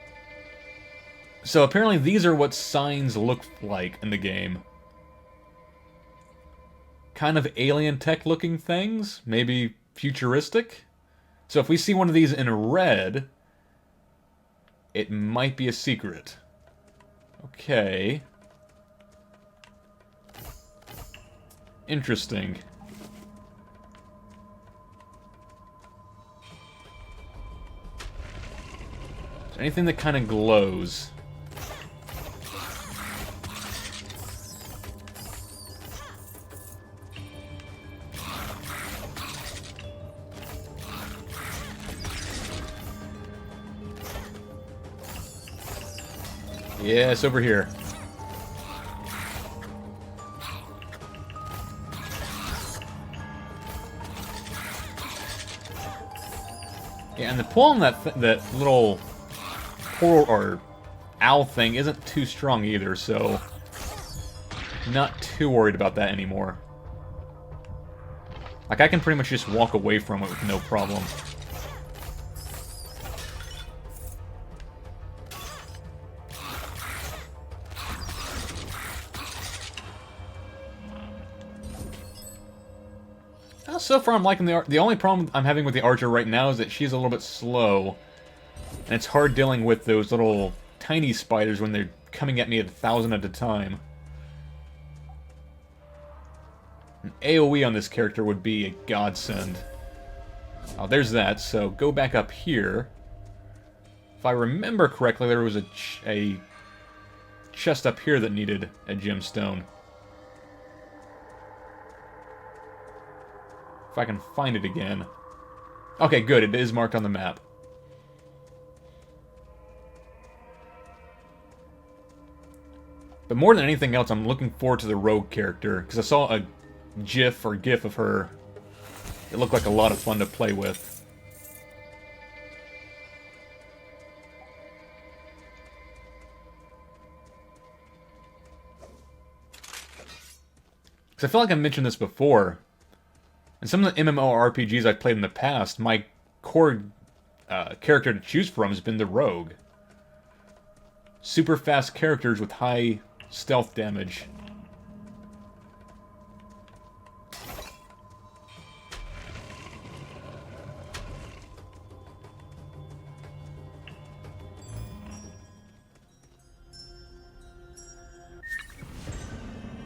apparently these are what signs look like in the game. Kind of alien tech looking things, maybe futuristic. So if we see one of these in red, it might be a secret. Okay. Interesting. Is there anything that kind of glows? Yes, over here. Yeah, and the pull on that little portal or owl thing isn't too strong either, so not too worried about that anymore. Like, I can pretty much just walk away from it with no problem. So far, I'm liking the only problem I'm having with the Archer right now is that she's a little bit slow. And it's hard dealing with those little tiny spiders when they're coming at me at 1,000 at a time. An AoE on this character would be a godsend. Oh, there's that, so go back up here. If I remember correctly, there was a chest up here that needed a gemstone. If I can find it again. Okay, good, it is marked on the map. But more than anything else, I'm looking forward to the rogue character, because I saw a GIF of her. It looked like a lot of fun to play with. Because I feel like I mentioned this before. In some of the MMORPGs I've played in the past, my core character to choose from has been the rogue. Super fast characters with high stealth damage.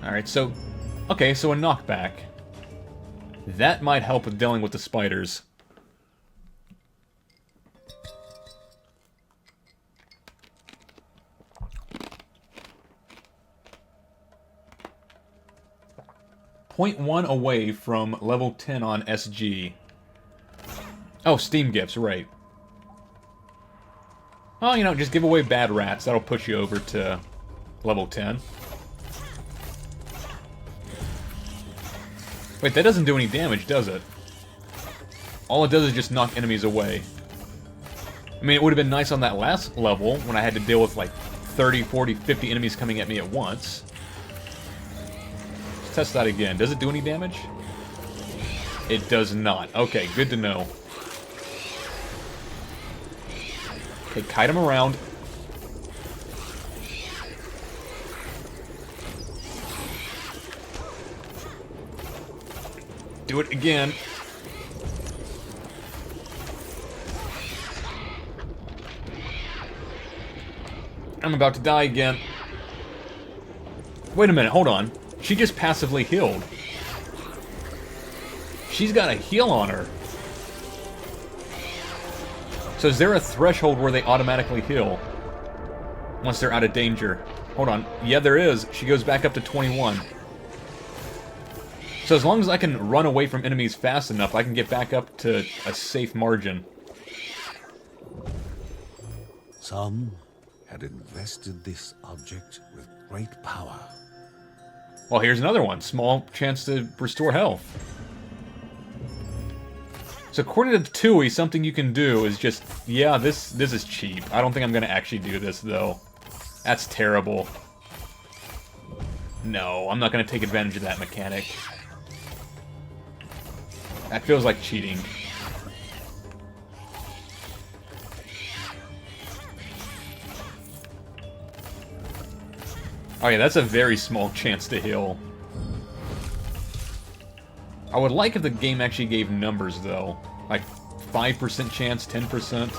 Alright, so... Okay, so a knockback. That might help with dealing with the spiders. .1 away from level 10 on SG. Oh, Steam gifts, right. Oh, you know, just give away bad rats. That'll push you over to level 10. Wait, that doesn't do any damage, does it? All it does is just knock enemies away. I mean, it would have been nice on that last level, when I had to deal with, like, 30, 40, 50 enemies coming at me at once. Let's test that again. Does it do any damage? It does not. Okay, good to know. Okay, kite him around. Do it again. I'm about to die again. Wait a minute, hold on. She just passively healed. She's got a heal on her. So is there a threshold where they automatically heal? Once they're out of danger. Hold on. Yeah, there is. She goes back up to 21. So as long as I can run away from enemies fast enough, I can get back up to a safe margin. Some had invested this object with great power. Well, here's another one. Small chance to restore health. So according to Tui, something you can do is just... Yeah, this is cheap. I don't think I'm going to actually do this, though. That's terrible. No, I'm not going to take advantage of that mechanic. That feels like cheating. Oh yeah, that's a very small chance to heal. I would like if the game actually gave numbers, though. Like, 5% chance, 10%.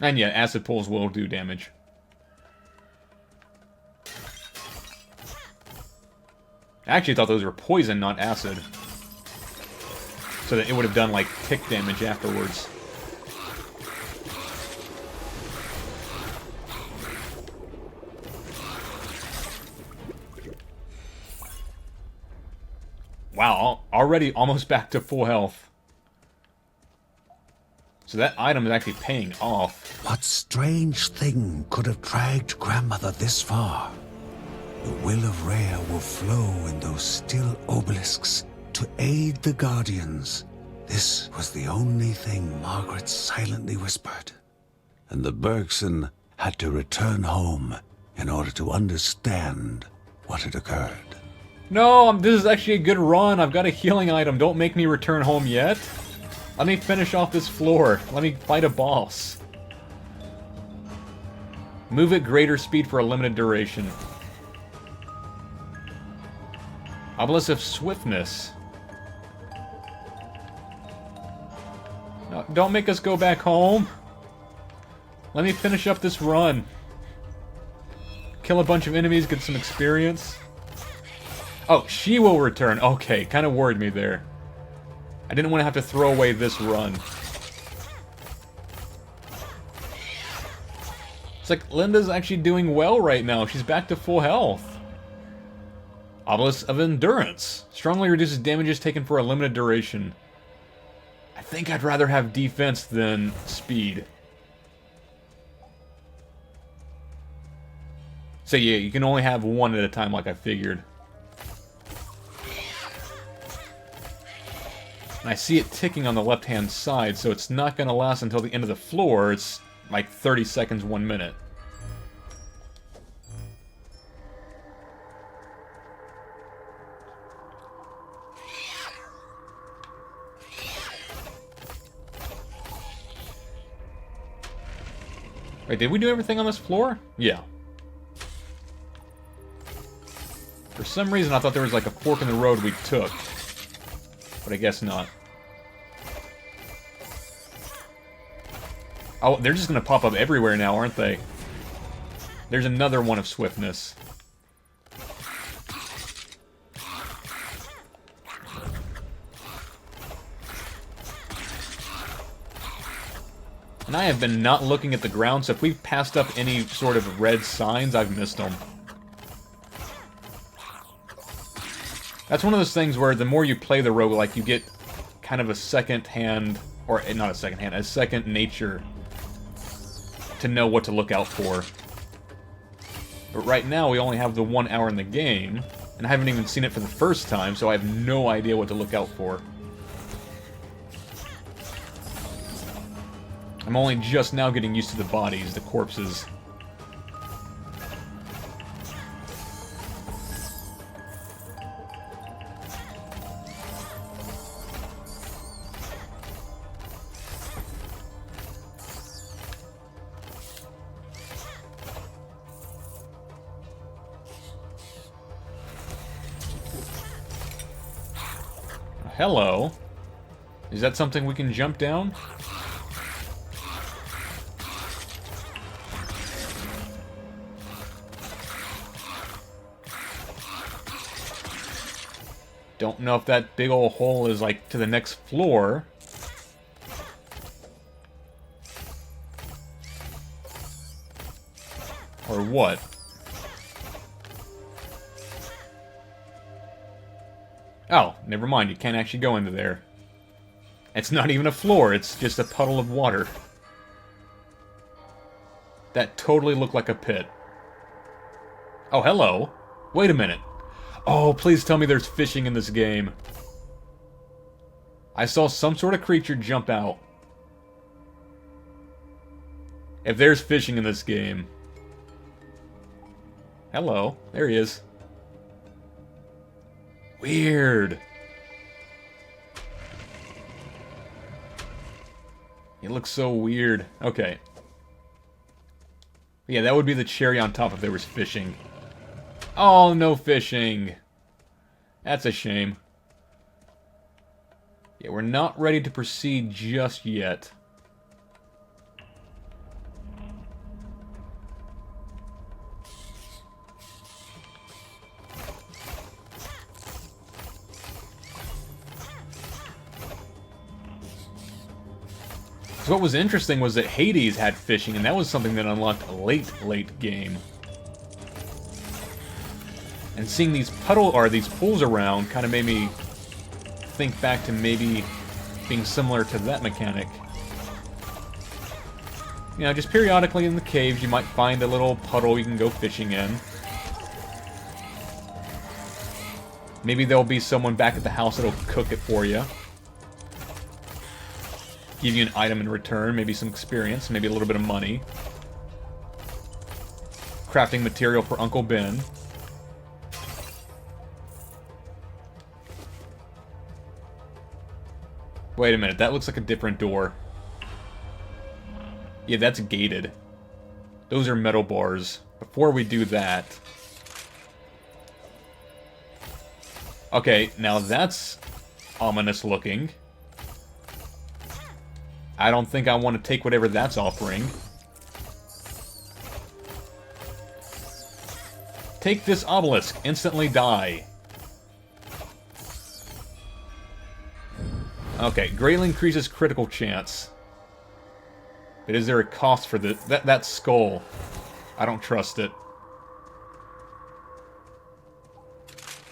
And yeah, acid pulls will do damage. I actually thought those were poison, not acid. So that it would have done, like, tick damage afterwards. Wow, already almost back to full health. So that item is actually paying off. What strange thing could have dragged Grandmother this far? The will of Rhea will flow in those still obelisks to aid the Guardians. This was the only thing Margaret silently whispered. And the Bergson had to return home in order to understand what had occurred. No, this is actually a good run. I've got a healing item. Don't make me return home yet. Let me finish off this floor. Let me fight a boss. Move at greater speed for a limited duration. Obelisks of Swiftness. No, don't make us go back home. Let me finish up this run. Kill a bunch of enemies, get some experience. Oh, she will return. Okay, kind of worried me there. I didn't want to have to throw away this run. It's like Linda's actually doing well right now. She's back to full health. Obelisks of Endurance. Strongly reduces damages taken for a limited duration. I think I'd rather have defense than speed. So yeah, you can only have one at a time like I figured. And I see it ticking on the left-hand side, so it's not going to last until the end of the floor. It's like 30 seconds, 1 minute. Wait, did we do everything on this floor? Yeah. For some reason, I thought there was like a fork in the road we took. But I guess not. Oh, they're just gonna pop up everywhere now, aren't they? There's another one of Swiftness. And I have been not looking at the ground, so if we've passed up any sort of red signs, I've missed them. That's one of those things where the more you play the roguelike, you get kind of a second hand, or not a second hand, a second nature to know what to look out for. But right now, we only have the 1 hour in the game, and I haven't even seen it for the first time, so I have no idea what to look out for. I'm only just now getting used to the bodies, the corpses. Hello. Is that something we can jump down? Don't know if that big old hole is like to the next floor. Or what? Oh, never mind, you can't actually go into there. It's not even a floor, it's just a puddle of water. That totally looked like a pit. Oh, hello. Wait a minute. Oh, please tell me there's fishing in this game. I saw some sort of creature jump out. If there's fishing in this game... Hello. There he is. Weird. He looks so weird. Okay. Yeah, that would be the cherry on top if there was fishing. Oh, no fishing. That's a shame. Yeah, we're not ready to proceed just yet. So what was interesting was that Hades had fishing, and that was something that unlocked a late game. And seeing these these pools around kind of made me think back to maybe being similar to that mechanic. You know, just periodically in the caves you might find a little puddle you can go fishing in. Maybe there'll be someone back at the house that'll cook it for you. Give you an item in return, maybe some experience, maybe a little bit of money. Crafting material for Uncle Ben. Wait a minute, that looks like a different door. Yeah, that's gated. Those are metal bars. Before we do that... Okay, now that's ominous looking. I don't think I want to take whatever that's offering. Take this obelisk. Instantly die. Okay, greatly increases critical chance. But is there a cost for that skull? I don't trust it.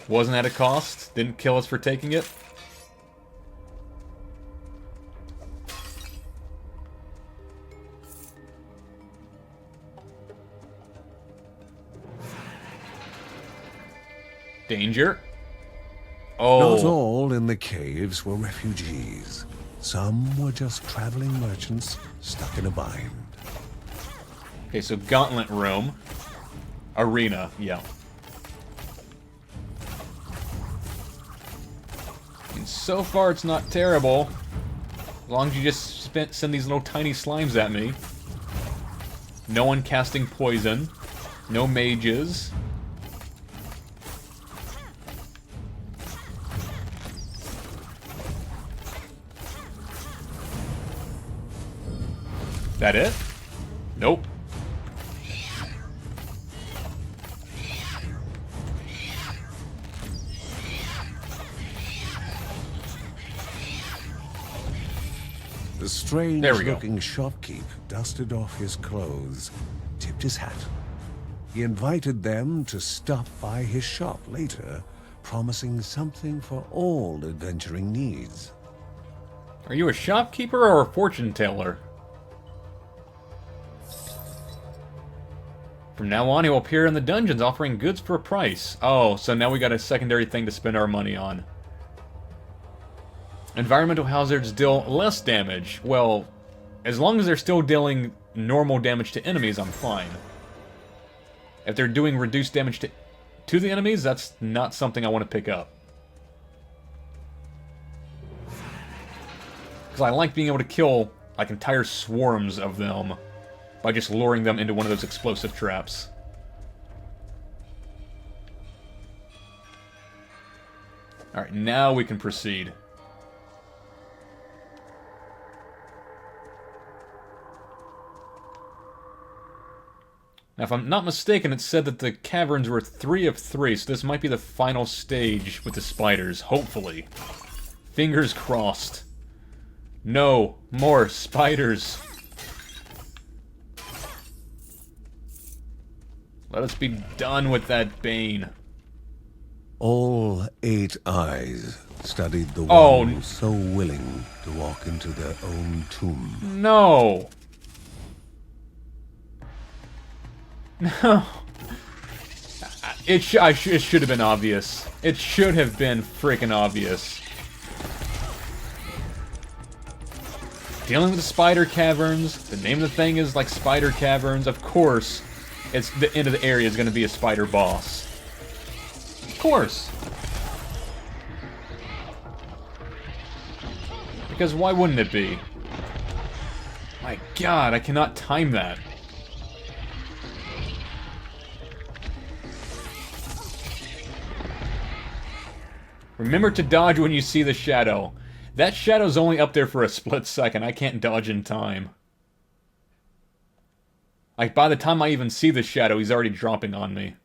Wasn't at a cost? Didn't kill us for taking it? Danger. Oh. Not all in the caves were refugees. Some were just traveling merchants stuck in a bind. Okay, so gauntlet room. Arena, yeah. And so far it's not terrible. As long as you just send these little tiny slimes at me. No one casting poison. No mages. That it? Nope. The strange-looking shopkeep dusted off his clothes, tipped his hat. He invited them to stop by his shop later, promising something for all adventuring needs. Are you a shopkeeper or a fortune teller? From now on, he will appear in the dungeons offering goods for a price. Oh, so now we got a secondary thing to spend our money on. Environmental hazards deal less damage. Well, as long as they're still dealing normal damage to enemies, I'm fine. If they're doing reduced damage to the enemies, that's not something I want to pick up. Because I like being able to kill, like, entire swarms of them by just luring them into one of those explosive traps. Alright, now we can proceed. Now, if I'm not mistaken, it said that the caverns were 3 of 3, so this might be the final stage with the spiders, hopefully. Fingers crossed. No, more spiders. Let us be done with that bane. All 8 eyes studied the one so willing to walk into their own tomb. No. No. It should have been obvious. It should have been freaking obvious. Dealing with the spider caverns. The name of the thing is like spider caverns. Of course, it's the end of the area is going to be a spider boss. Of course. Because why wouldn't it be? My God, I cannot time that. Remember to dodge when you see the shadow. That shadow's only up there for a split second. I can't dodge in time. Like, by the time I even see the shadow, he's already dropping on me.